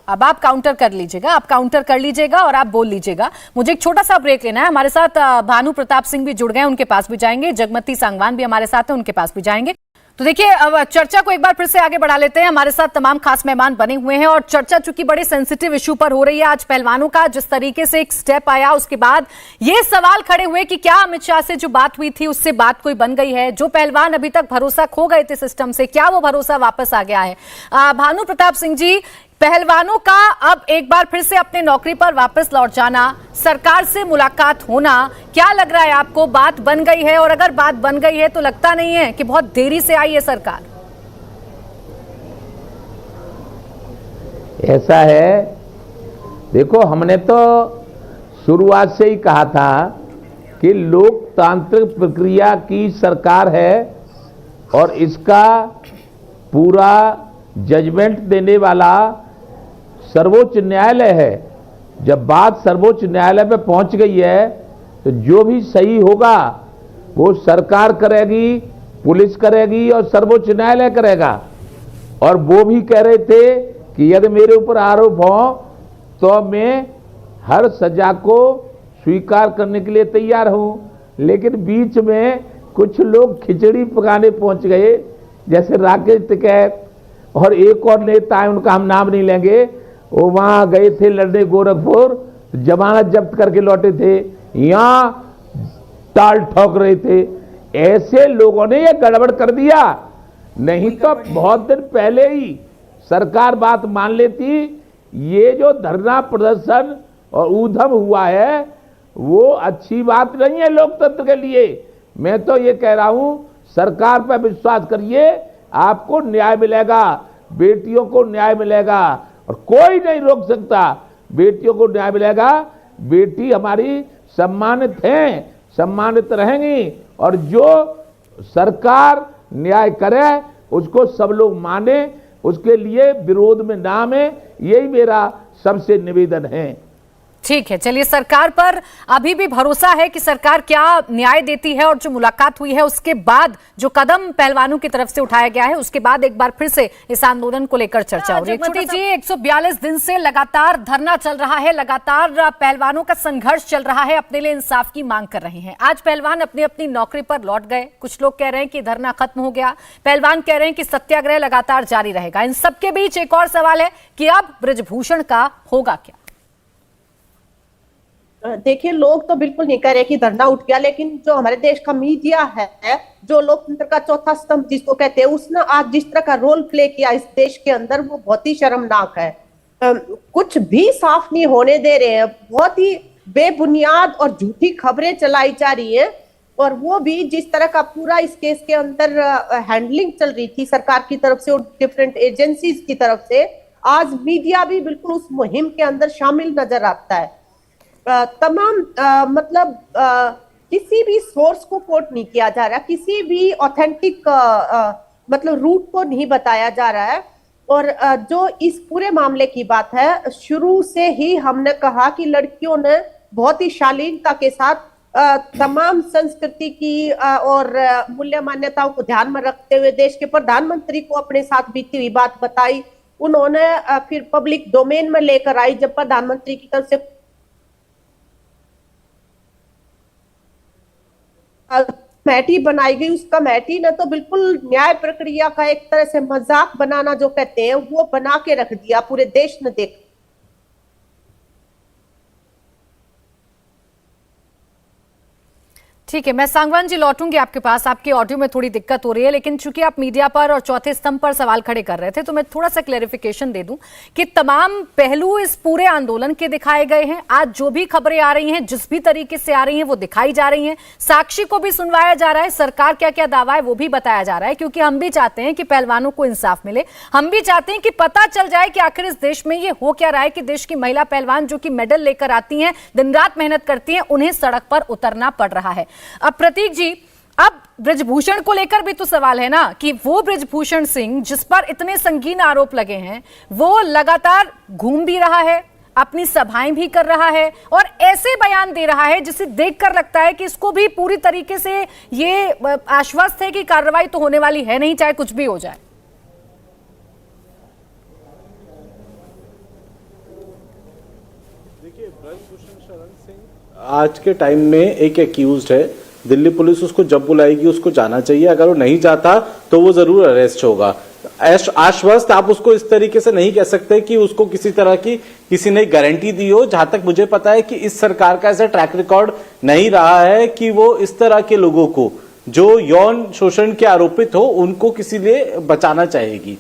अब आप काउंटर कर लीजिएगा, आप काउंटर कर लीजिएगा और आप बोल लीजिएगा। मुझे एक छोटा सा ब्रेक लेना है। हमारे साथ भानु प्रताप सिंह भी जुड़ गए, उनके पास भी जाएंगे। जगमती सांगवान भी हमारे साथ है, उनके पास भी जाएंगे। तो देखिए, अब चर्चा को एक बार फिर से आगे बढ़ा लेते हैं। हमारे साथ तमाम खास मेहमान बने हुए हैं और चर्चा चूंकि बड़े सेंसिटिव इशू पर हो रही है, आज पहलवानों का जिस तरीके से एक स्टेप आया, उसके बाद ये सवाल खड़े हुए कि क्या अमित शाह से जो बात हुई थी उससे बात कोई बन गई है? जो पहलवान अभी तक भरोसा खो गए थे सिस्टम से, क्या वो भरोसा वापस आ गया है? भानु प्रताप सिंह जी, पहलवानों का अब एक बार फिर से अपने नौकरी पर वापस लौट जाना, सरकार से मुलाकात होना, क्या लग रहा है आपको, बात बन गई है? और अगर बात बन गई है तो लगता नहीं है कि बहुत देरी से आई है सरकार? ऐसा है, देखो हमने तो शुरुआत से ही कहा था कि लोकतांत्रिक प्रक्रिया की सरकार है और इसका पूरा जजमेंट देने वाला सर्वोच्च न्यायालय है। जब बात सर्वोच्च न्यायालय पे पहुंच गई है तो जो भी सही होगा वो सरकार करेगी, पुलिस करेगी और सर्वोच्च न्यायालय करेगा। और वो भी कह रहे थे कि यदि मेरे ऊपर आरोप हो तो मैं हर सजा को स्वीकार करने के लिए तैयार हूं। लेकिन बीच में कुछ लोग खिचड़ी पकाने पहुंच गए, जैसे राकेश टिकैत और एक और नेता है, उनका हम नाम नहीं लेंगे, वो वहां गए थे लड़ने गोरखपुर, जमानत जब्त करके लौटे थे, यहां ताल ठोक रहे थे। ऐसे लोगों ने ये गड़बड़ कर दिया, नहीं तो बहुत दिन पहले ही सरकार बात मान लेती। ये जो धरना प्रदर्शन और ऊधम हुआ है वो अच्छी बात नहीं है लोकतंत्र के लिए। मैं तो ये कह रहा हूं, सरकार पर विश्वास करिए, आपको न्याय मिलेगा, बेटियों को न्याय मिलेगा और कोई नहीं रोक सकता। बेटियों को न्याय मिलेगा, बेटी हमारी सम्मानित हैं, सम्मानित रहेंगी, और जो सरकार न्याय करे उसको सब लोग माने, उसके लिए विरोध में ना आए, यही मेरा सबसे निवेदन है। ठीक है, चलिए, सरकार पर अभी भी भरोसा है कि सरकार क्या न्याय देती है, और जो मुलाकात हुई है उसके बाद जो कदम पहलवानों की तरफ से उठाया गया है उसके बाद एक बार फिर से इस आंदोलन को लेकर चर्चा हो रही है। छोटी जी, 142 दिन से लगातार धरना चल रहा है, लगातार पहलवानों का संघर्ष चल रहा है, अपने लिए इंसाफ की मांग कर रहे हैं। आज पहलवान अपनी अपनी नौकरी पर लौट गए। कुछ लोग कह रहे हैं कि धरना खत्म हो गया, पहलवान कह रहे हैं कि सत्याग्रह लगातार जारी रहेगा। इन सबके बीच एक और सवाल है कि अब ब्रजभूषण का होगा क्या? देखिए, लोग तो बिल्कुल नहीं कह रहे कि धरना उठ गया, लेकिन जो हमारे देश का मीडिया है, जो लोकतंत्र का चौथा स्तंभ जिसको कहते हैं, उसने आज जिस तरह का रोल प्ले किया इस देश के अंदर, वो बहुत ही शर्मनाक है। कुछ भी साफ नहीं होने दे रहे हैं, बहुत ही बेबुनियाद और झूठी खबरें चलाई जा रही है। और वो भी जिस तरह का पूरा इस केस के अंदर हैंडलिंग चल रही थी सरकार की तरफ से और डिफरेंट एजेंसीज की तरफ से, आज मीडिया भी बिल्कुल उस मुहिम के अंदर शामिल नजर आता है। तमाम किसी भी सोर्स को कोट नहीं किया जा रहा, किसी भी ऑथेंटिक मतलब रूट को नहीं बताया जा रहा है। और जो इस पूरे मामले की बात है, शुरू से ही हमने कहा कि लड़कियों ने बहुत ही शालीनता के साथ तमाम संस्कृति की और मूल्य मान्यताओं को ध्यान में रखते हुए देश के प्रधानमंत्री को अपने साथ बीती हुई बात बताई। उन्होंने फिर पब्लिक डोमेन में लेकर आई, जब प्रधानमंत्री की तरफ से कमेटी बनाई गई, उस कमेटी ने तो बिल्कुल न्याय प्रक्रिया का एक तरह से मजाक बनाना जो कहते हैं वो बना के रख दिया, पूरे देश ने देखा। ठीक है, मैं सांगवान जी लौटूंगी आपके पास। आपकी ऑडियो में थोड़ी दिक्कत हो रही है, लेकिन चूंकि आप मीडिया पर और चौथे स्तंभ पर सवाल खड़े कर रहे थे, तो मैं थोड़ा सा क्लेरिफिकेशन दे दूं कि तमाम पहलू इस पूरे आंदोलन के दिखाए गए हैं। आज जो भी खबरें आ रही हैं, जिस भी तरीके से आ रही हैं, वो दिखाई जा रही हैं। साक्षी को भी सुनवाया जा रहा है, सरकार क्या क्या दावा है वो भी बताया जा रहा है, क्योंकि हम भी चाहते हैं कि पहलवानों को इंसाफ मिले। हम भी चाहते हैं कि पता चल जाए कि आखिर इस देश में ये हो क्या रहा है कि देश की महिला पहलवान जो कि मेडल लेकर आती हैं, दिन रात मेहनत करती हैं, उन्हें सड़क पर उतरना पड़ रहा है। अब प्रतीक जी, अब ब्रजभूषण को लेकर भी तो सवाल है ना कि वो ब्रजभूषण सिंह जिस पर इतने संगीन आरोप लगे हैं, वो लगातार घूम भी रहा है, अपनी सभाएं भी कर रहा है और ऐसे बयान दे रहा है जिसे देखकर लगता है कि इसको भी पूरी तरीके से ये आश्वस्त है कि कार्रवाई तो होने वाली है नहीं, चाहे कुछ भी हो जाए। देखिए, ब्रजभूषण शरण सिंह आज के टाइम में एक एक्यूज्ड है। दिल्ली पुलिस उसको जब बुलाएगी उसको जाना चाहिए, अगर वो नहीं जाता तो वो जरूर अरेस्ट होगा। आश्वस्त आप उसको इस तरीके से नहीं कह सकते कि उसको किसी तरह की किसी ने गारंटी दी हो। जहां तक मुझे पता है कि इस सरकार का ऐसा ट्रैक रिकॉर्ड नहीं रहा है कि वो इस तरह के लोगों को जो यौन शोषण के आरोपित हो उनको किसी लिए बचाना चाहेगी।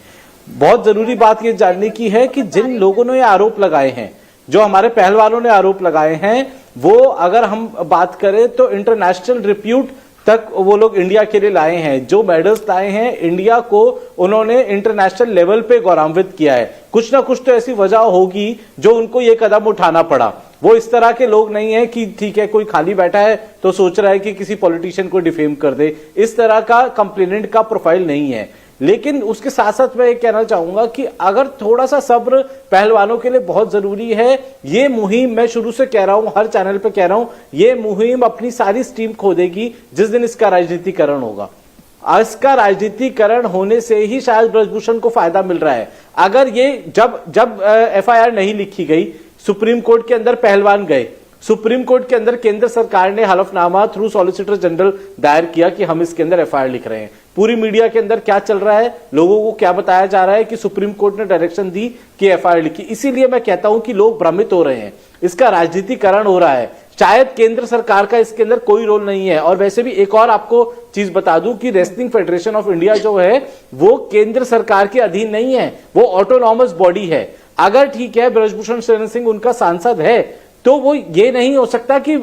बहुत जरूरी बात ये जानने की है कि जिन लोगों ने ये आरोप लगाए हैं, जो हमारे पहलवानों ने आरोप लगाए हैं, वो अगर हम बात करें तो इंटरनेशनल रिप्यूट तक वो लोग इंडिया के लिए लाए हैं। जो मेडल्स लाए हैं, इंडिया को उन्होंने इंटरनेशनल लेवल पे गौरवान्वित किया है। कुछ ना कुछ तो ऐसी वजह होगी जो उनको ये कदम उठाना पड़ा। वो इस तरह के लोग नहीं है कि ठीक है कोई खाली बैठा है तो सोच रहा है कि किसी पॉलिटिशियन को डिफेम कर दे। इस तरह का कंप्लेनेंट का प्रोफाइल नहीं है। लेकिन उसके साथ साथ मैं ये कहना चाहूंगा कि अगर थोड़ा सा सब्र पहलवानों के लिए बहुत जरूरी है। ये मुहिम मैं शुरू से कह रहा हूं, हर चैनल पे कह रहा हूं, ये मुहिम अपनी सारी स्टीम खो देगी जिस दिन इसका राजनीतिकरण होगा। इसका राजनीतिकरण होने से ही शायद ब्रजभूषण को फायदा मिल रहा है। अगर ये जब एफआईआर नहीं लिखी गई, सुप्रीम कोर्ट के अंदर पहलवान गए, सुप्रीम कोर्ट के अंदर केंद्र सरकार ने हलफनामा थ्रू सॉलिसिटर जनरल दायर किया कि हम इसके अंदर एफआईआर लिख रहे हैं। पूरी मीडिया के अंदर क्या चल रहा है, लोगों को क्या बताया जा रहा है कि सुप्रीम कोर्ट ने डायरेक्शन दी कि एफआईआर लिखी। इसीलिए मैं कहता हूं कि लोग भ्रमित हो रहे हैं, इसका राजनीतिकरण हो रहा है। शायद केंद्र सरकार का इसके अंदर कोई रोल नहीं है। और वैसे भी एक और आपको चीज बता दूं कि रेसलिंग फेडरेशन ऑफ इंडिया जो है वो केंद्र सरकार के अधीन नहीं है, वो ऑटोनॉमस बॉडी है। अगर ठीक है ब्रजभूषण शरण सिंह उनका सांसद है तो वो ये नहीं हो सकता कि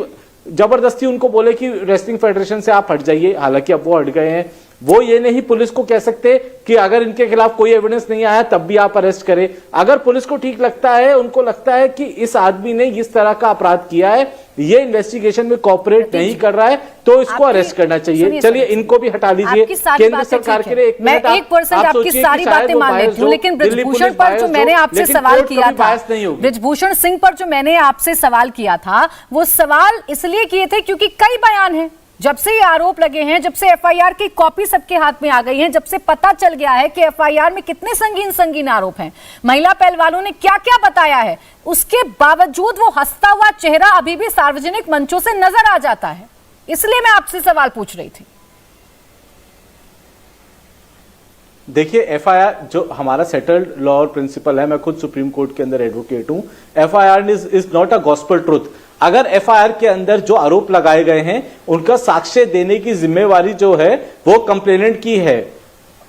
जबरदस्ती उनको बोले कि रेसलिंग फेडरेशन से आप हट जाइए। हालांकि अब वो हट गए हैं। वो ये नहीं पुलिस को कह सकते कि अगर इनके खिलाफ कोई एविडेंस नहीं आया तब भी आप अरेस्ट करें। अगर पुलिस को ठीक लगता है, उनको लगता है कि इस आदमी ने इस तरह का अपराध किया है, ये इन्वेस्टिगेशन में कोऑपरेट नहीं कर रहा है, तो इसको अरेस्ट करना चाहिए। चलिए इनको भी हटा लीजिए। केंद्र सरकार के लिए मैं 1% आपकी सारी बातें मान लेती हूँ, लेकिन ब्रजभूषण पर जो मैंने आपसे सवाल किया था, ब्रजभूषण सिंह पर जो मैंने आपसे सवाल किया था, वो सवाल इसलिए किए थे क्योंकि कई बयान हैं। जब से ये आरोप लगे हैं, जब से एफआईआर की कॉपी सबके हाथ में आ गई है, जब से पता चल गया है कि एफआईआर में कितने संगीन आरोप हैं, महिला पहलवानों ने क्या क्या बताया है, उसके बावजूद वो हंसता हुआ चेहरा अभी भी सार्वजनिक मंचों से नजर आ जाता है। इसलिए मैं आपसे सवाल पूछ रही थी। देखिए, एफआईआर जो हमारा सेटल्ड लॉ और प्रिंसिपल है, मैं खुद सुप्रीम कोर्ट के अंदर एडवोकेट हूं, FIR is not a gospel truth. अगर एफआईआर के अंदर जो आरोप लगाए गए हैं उनका साक्ष्य देने की जिम्मेवारी जो है वो कंप्लेनेंट की है।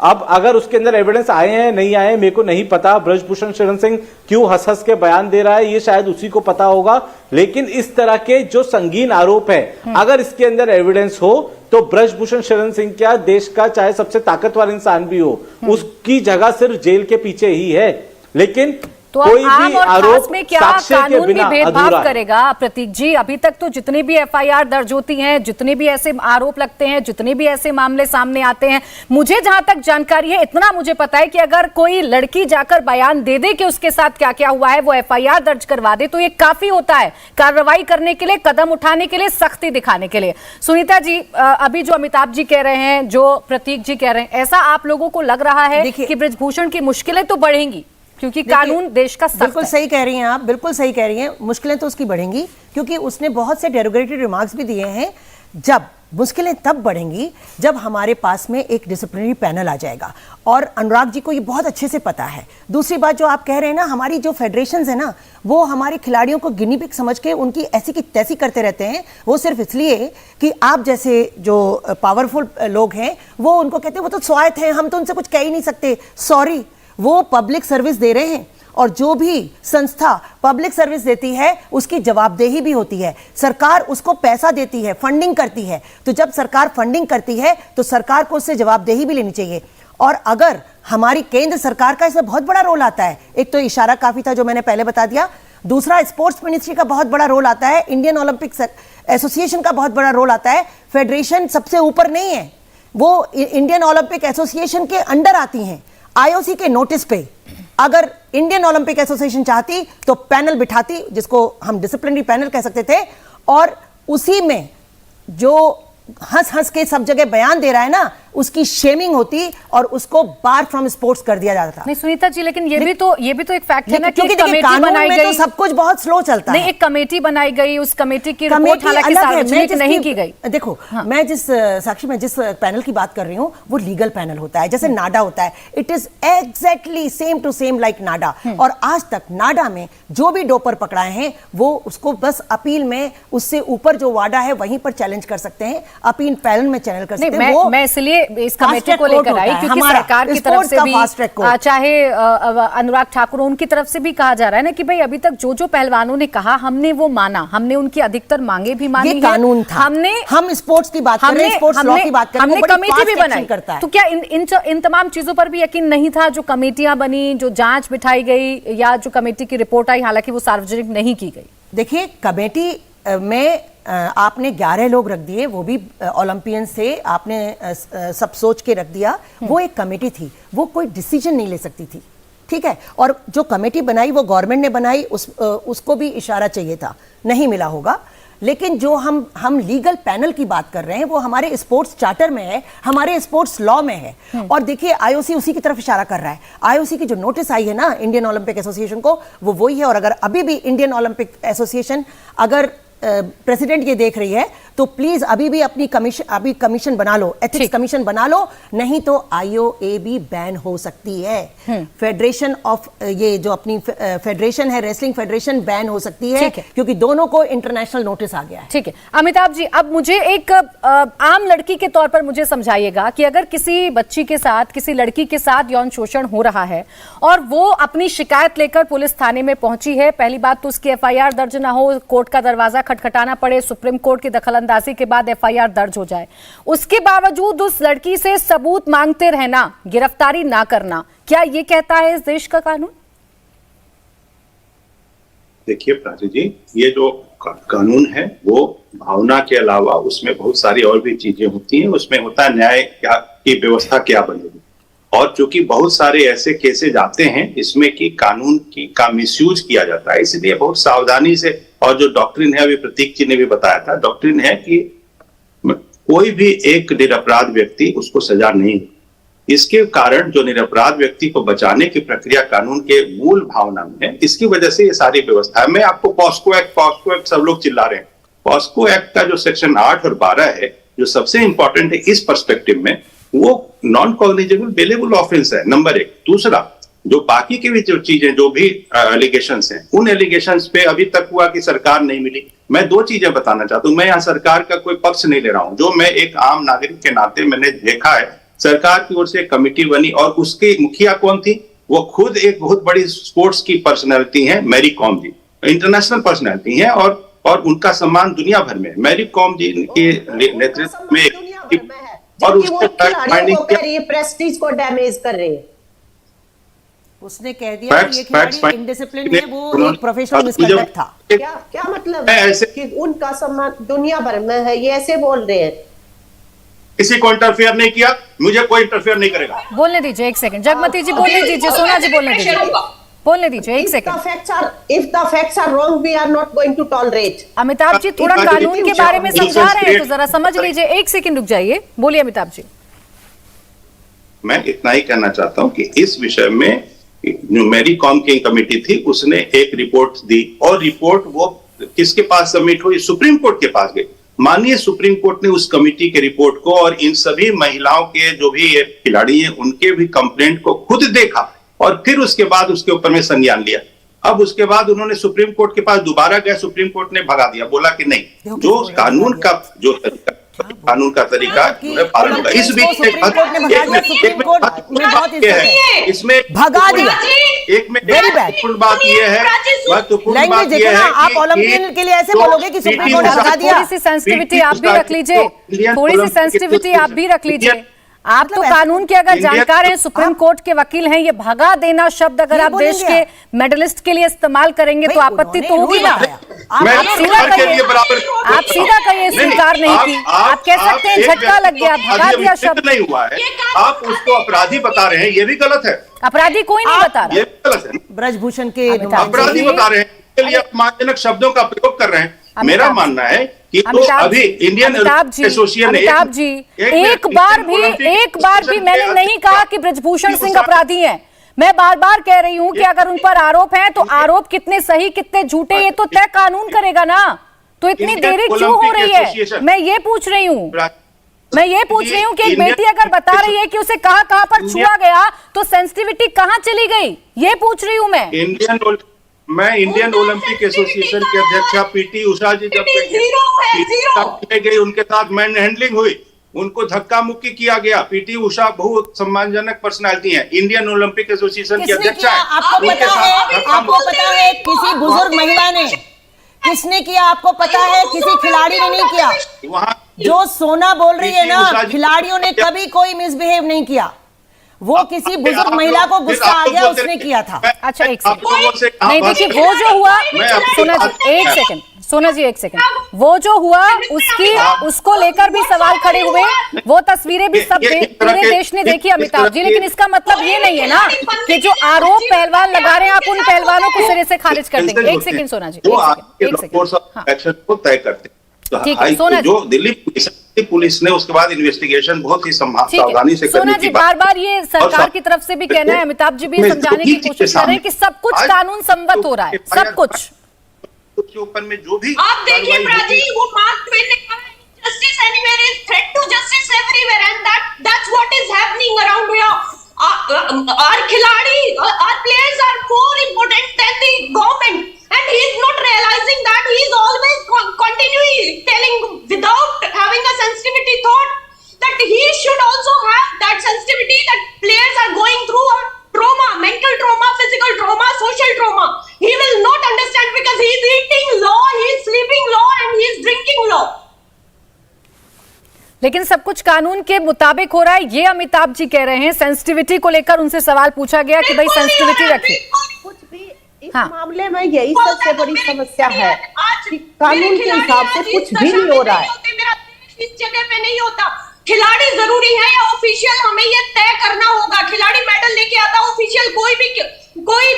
अब अगर उसके अंदर एविडेंस आए हैं नहीं आए मेरे को नहीं पता, ब्रजभूषण शरण सिंह क्यों हंस हंस के बयान दे रहा है ये शायद उसी को पता होगा, लेकिन इस तरह के जो संगीन आरोप है अगर इसके अंदर एविडेंस हो तो ब्रजभूषण शरण सिंह क्या देश का चाहे सबसे ताकतवर इंसान भी हो उसकी जगह सिर्फ जेल के पीछे ही है। लेकिन तो कोई आम भी और खास आरोप में क्या साक्ष्य के कानून भी बिना भेदभाव अधूरा है। करेगा प्रतीक जी? अभी तक तो जितने भी एफआईआर दर्ज होती हैं, जितने भी ऐसे आरोप लगते हैं, जितने भी ऐसे मामले सामने आते हैं, मुझे जहां तक जानकारी है इतना मुझे पता है कि अगर कोई लड़की जाकर बयान दे दे कि उसके साथ क्या क्या हुआ है, वो एफआईआर दर्ज करवा दे तो ये काफी होता है कार्रवाई करने के लिए, कदम उठाने के लिए, सख्ती दिखाने के लिए। सुनीता जी, अभी जो अमिताभ जी कह रहे हैं, जो प्रतीक जी कह रहे हैं, ऐसा आप लोगों को लग रहा है कि ब्रजभूषण की मुश्किलें तो बढ़ेंगी क्योंकि कानून देश का सख्त है? बिल्कुल सही कह रही हैं आप, बिल्कुल सही कह रही हैं। मुश्किलें तो उसकी बढ़ेंगी क्योंकि उसने बहुत से डेरोगेटरी रिमार्क्स भी दिए हैं। जब मुश्किलें तब बढ़ेंगी जब हमारे पास में एक डिसिप्लिनरी पैनल आ जाएगा, और अनुराग जी को ये बहुत अच्छे से पता है। दूसरी बात जो आप कह रहे हैं ना, हमारी जो फेडरेशंस है ना, वो हमारे खिलाड़ियों को गिनी पिग समझ के उनकी ऐसी की तैसी करते रहते हैं। वो सिर्फ इसलिए कि आप जैसे जो पावरफुल लोग हैं वो उनको कहते हैं वो तो स्वायत्त हैं, हम तो उनसे कुछ कह ही नहीं सकते। सॉरी, वो पब्लिक सर्विस दे रहे हैं और जो भी संस्था पब्लिक सर्विस देती है उसकी जवाबदेही भी होती है। सरकार उसको पैसा देती है, फंडिंग करती है, तो जब सरकार फंडिंग करती है तो सरकार को उससे जवाबदेही भी लेनी चाहिए। और अगर हमारी केंद्र सरकार का इसमें बहुत बड़ा रोल आता है, एक तो इशारा काफी था जो मैंने पहले बता दिया, दूसरा स्पोर्ट्स मिनिस्ट्री का बहुत बड़ा रोल आता है, इंडियन ओलंपिक एसोसिएशन का बहुत बड़ा रोल आता है। फेडरेशन सबसे ऊपर नहीं है, वो इंडियन ओलंपिक एसोसिएशन के अंडर आती हैं। आईओसी के नोटिस पे अगर इंडियन ओलंपिक एसोसिएशन चाहती तो पैनल बिठाती, जिसको हम डिसिप्लिनरी पैनल कह सकते थे, और उसी में जो हंस हंस के सब जगह बयान दे रहा है ना, उसकी शेमिंग होती और उसको बार फ्रॉम स्पोर्ट्स कर दिया जाता। नहीं सुनीता जी, लेकिन ये भी तो एक फैक्ट है ना कि क्योंकि कमेटी बनाई गई, तो सब कुछ बहुत स्लो चलता है। नहीं, एक कमेटी बनाई गई, उस कमेटी की रिपोर्ट हालांकि सार्वजनिक नहीं की गई। देखो, मैं जिस साक्षी में जिस पैनल की बात कर रही हूँ वो लीगल पैनल होता है, जैसे नाडा होता है। It is exactly same to same like नाडा। और आज तक नाडा में जो भी डोपर पकड़ाए हैं वो उसको बस अपील में, उससे ऊपर जो वाडा है वहीं पर चैलेंज कर सकते हैं, अपील पैनल में चैनल कर सकते हैं। मैं इसलिए इस कमेटी को लेकर आई क्योंकि सरकार की तरफ से भी, चाहे अनुराग ठाकुर, उनकी तरफ से भी कहा जा रहा है ना कि भाई अभी तक जो जो पहलवानों ने कहा हमने वो माना, हमने उनकी अधिकतर मांगे भी मानी, ये कानून था। हम स्पोर्ट्स की बात कर रहे हैं, स्पोर्ट्स लॉ की बात कर रहे हैं, हमने कमेटी भी बनाई। तो क्या इन तमाम चीजों पर भी यकीन नहीं था? जो कमेटियां बनी, जो जांच बिठाई गई, या जो कमेटी की रिपोर्ट आई, हालांकि वो सार्वजनिक नहीं की गई। देखिए, कमेटी में आपने 11 लोग रख दिए, वो भी ओलंपियन से आपने सब सोच के रख दिया। वो एक कमेटी थी, वो कोई डिसीजन नहीं ले सकती थी, ठीक है। और जो कमेटी बनाई वो गवर्नमेंट ने बनाई, उसको भी इशारा चाहिए था, नहीं मिला होगा। लेकिन जो हम लीगल पैनल की बात कर रहे हैं वो हमारे स्पोर्ट्स चार्टर में है, हमारे स्पोर्ट्स लॉ में है। और देखिए, आईओसी उसी की तरफ इशारा कर रहा है। आईओसी की जो नोटिस आई है ना इंडियन ओलंपिक एसोसिएशन को, वो वही है। और अगर अभी भी इंडियन ओलंपिक एसोसिएशन, अगर प्रेसिडेंट ये देख रही है तो प्लीज अभी भी अपनी कमीशन बना लो, एथिक्स कमीशन बना लो, नहीं तो आईओए भी बैन हो सकती है। फेडरेशन ऑफ, ये जो अपनी फेडरेशन है, रेसलिंग फेडरेशन, बैन हो सकती है क्योंकि दोनों को इंटरनेशनल नोटिस आ गया है। ठीक है अमिताभ जी, अब मुझे एक आम लड़की के तौर पर मुझे समझाइएगा कि अगर किसी बच्ची के साथ, किसी लड़की के साथ यौन शोषण हो रहा है और वो अपनी शिकायत लेकर पुलिस थाने में पहुंची है, पहली बात तो उसकी एफआईआर दर्ज ना हो, कोर्ट का दरवाजा खटखटाना पड़े, सुप्रीम कोर्ट की दखलंदाजी के बाद एफआईआर दर्ज हो जाए, उसके बावजूद उस लड़की से सबूत मांगते रहना, गिरफ्तारी ना करना, क्या ये कहता है इस देश का कानून? देखिए प्राची जी, ये जो कानून है वो भावना के अलावा उसमें बहुत सारी और भी चीजें होती हैं। उसमें होता है न्याय की व्यवस्था क्या बनेगी, और चूंकि बहुत सारे ऐसे केसेज आते हैं इसमें कि कानून का मिसयूज किया जाता है, इसलिए बहुत सावधानी से। और जो डॉक्ट्रिन है, अभी प्रतीक जी ने भी बताया था, डॉक्ट्रिन है कि कोई भी एक निरपराध व्यक्ति, उसको सजा नहीं। इसके कारण जो निरपराध व्यक्ति को बचाने की प्रक्रिया कानून के मूल भावना में है, इसकी वजह से ये सारी व्यवस्था है। मैं आपको पॉस्को एक्ट सब लोग चिल्ला रहे हैं। पॉस्को एक्ट का जो सेक्शन 8 और 12 है, जो सबसे इंपॉर्टेंट है इस पर्सपेक्टिव में, वो नॉन कॉग्निजेबल बेलेबल ऑफेंस है, नंबर 1। दूसरा, जो बाकी की भी जो चीजें, जो भी एलिगेशंस हैं, उन एलिगेशंस पे अभी तक हुआ कि सरकार नहीं मिली, मैं दो चीजें बताना चाहता हूं। मैं यहाँ सरकार का कोई पक्ष नहीं ले रहा हूं। जो मैं एक आम नागरिक के नाते मैंने देखा है, सरकार की ओर से एक कमेटी बनी और उसकी मुखिया कौन थी? वो खुद एक बहुत बड़ी स्पोर्ट्स की पर्सनैलिटी है, मैरी कॉम जी, इंटरनेशनल पर्सनैलिटी है और उनका सम्मान दुनिया भर में। मैरी कॉम जी के नेतृत्व में और उसके प्रेस्टीज को डैमेज कर रहे हैं। उसने कह दिया कि ये खिलाड़ी इनडिसिप्लिन है, वो एक प्रोफेशनल मिसकंडक्ट था। क्या मतलब है कि उनका सम्मान दुनिया भर में है, ये ऐसे बोल रहे हैं? किसी को इंटरफेयर नहीं किया, मुझे कोई इंटरफेयर नहीं करेगा। बोलने दीजिए एक सेकंड, जगमती जी बोलने दीजिए, सोना जी बोलने दीजिए, बोलने दीजिए एक second. If the facts are wrong, we are not going to tolerate. Amitabh ji थोड़ा कानून के बारे में समझा रहे हैं तो जरा समझ लीजिए। एक सेकंड रुक जाइए, बोलिए अमिताभ जी। मैं इतना ही कहना चाहता हूं कि इस विषय में जो मैरी कॉम की कमेटी थी उसने एक रिपोर्ट दी और रिपोर्ट वो किसके पास सबमिट हुई? सुप्रीम कोर्ट के पास गई। माननीय सुप्रीम कोर्ट ने उस कमेटी के रिपोर्ट को और इन सभी महिलाओं के जो भी ये खिलाड़ी हैं उनके भी कंप्लेंट को खुद देखा और फिर उसके बाद उसके ऊपर में संज्ञान लिया। अब उसके बाद उन्होंने सुप्रीम कोर्ट के पास दोबारा गए, सुप्रीम कोर्ट ने भगा दिया, बोला कि नहीं, जो कानून का जो तरीका पालन होगा। इस बीच इसमें भगा दिया। एक में महत्वपूर्ण बात यह है, आप ओलंपियन के लिए ऐसे बोलोगे कि सुप्रीम कोर्ट ने भगा दिया। थोड़ी सी सेंसिटिविटी आप भी रख लीजिए, थोड़ी सी सेंसिटिविटी आप भी रख लीजिए। आप तो कानून के अगर जानकार हैं, सुप्रीम कोर्ट के वकील हैं, ये भगा देना शब्द अगर आप देश के मेडलिस्ट के लिए इस्तेमाल करेंगे तो आपत्ति तो होगी ना। आप सीधा कहिए स्वीकार नहीं की, आप कह सकते हैं झटका लग गया, भगा दिया शब्द नहीं हुआ है, आप उसको अपराधी बता रहे हैं, ये भी गलत है। अपराधी कोई नहीं बता रहा, ये गलत है। ब्रजभूषण के अपराधी बता रहे हैं, इसके लिए अपमानजनक शब्दों का प्रयोग कर रहे हैं। मेरा मानना है कि तो अभी इंडियन एसोसिएशन ने एक बार भी मैंने नहीं कहा कि ब्रजभूषण सिंह अपराधी हैं। मैं बार बार कह रही हूं कि अगर उन पर आरोप हैं तो आरोप कितने सही कितने झूठे ये तो तय कानून करेगा ना। तो इतनी देरी क्यों हो रही है? मैं ये पूछ रही हूँ कि एक बेटी अगर बता रही है कि उसे कहां पर छुआ गया तो सेंसिटिविटी कहां चली गई, ये पूछ रही हूँ मैं इंडियन ओलंपिक एसोसिएशन के अध्यक्षा पीटी उषा जी जब गई उनके साथ मैन हैंडलिंग हुई, उनको धक्का मुक्की किया गया। पीटी उषा बहुत सम्मानजनक पर्सनालिटी है, इंडियन ओलंपिक एसोसिएशन की अध्यक्षा है। आपको पता है किसी बुजुर्ग महिला ने किसने किया? आपको पता है किसी खिलाड़ी ने नहीं किया। वहां जो सोना बोल रही है ना, खिलाड़ियों ने कभी कोई मिसबिहेव नहीं किया, वो किसी बुजुर्ग महिला को गुस्सा आ गया उसने किया था। अच्छा एक सेकंड, नहीं देखिए वो जो हुआ, सोना जी एक सेकंड, वो जो हुआ उसको लेकर भी सवाल खड़े हुए, वो तस्वीरें भी सब पूरे देश ने देखी अमिताभ जी। लेकिन इसका मतलब ये नहीं है ना कि जो आरोप पहलवान लगा रहे हैं आप उन पहलवानों को सिरे से खारिज कर देंगे। एक सेकंड सोना जी, एक सेकंड तय करते। ठीक है सोना जो दिल्ली पुलिस ने उसके बाद इन्वेस्टिगेशन बहुत ही सावधानी से करने की बात। बार ये सरकार की तरफ से भी कहना है, अमिताभ जी भी समझाने की कोशिश कर रहे हैं कि सब कुछ कानून सम्मत हो रहा है, सब कुछ के ऊपर में जो भी आप देखिए प्राची, वो मार्क ट्वेन ने कहा है justice anywhere is threat to justice everywhere and that's what is happening around here. our खिलाड़ी, our players are more important than the government and he is not realizing that. He is always continually telling without having a sensitivity thought that he should also have that sensitivity that players are going through a trauma, mental trauma, physical trauma, social trauma. He will not understand because he is eating law, he is sleeping law and he is drinking law. लेकिन सब कुछ कानून के मुताबिक हो रहा है, ये अमिताभ जी कह रहे हैं। सेंसिटिविटी को लेकर उनसे सवाल पूछा गया कि भाई सेंसिटिविटी रखिए। कुछ भी इस मामले में यही सबसे बड़ी समस्या है कि कानून के हिसाब से कुछ भी नहीं हो रहा है। मेरा देश इस जगह पे नहीं होता। खिलाड़ी जरूरी है या ऑफिशियल, हमें ये तय करना होगा। खिलाड़ी मेडल लेके आता, ऑफिशियल कोई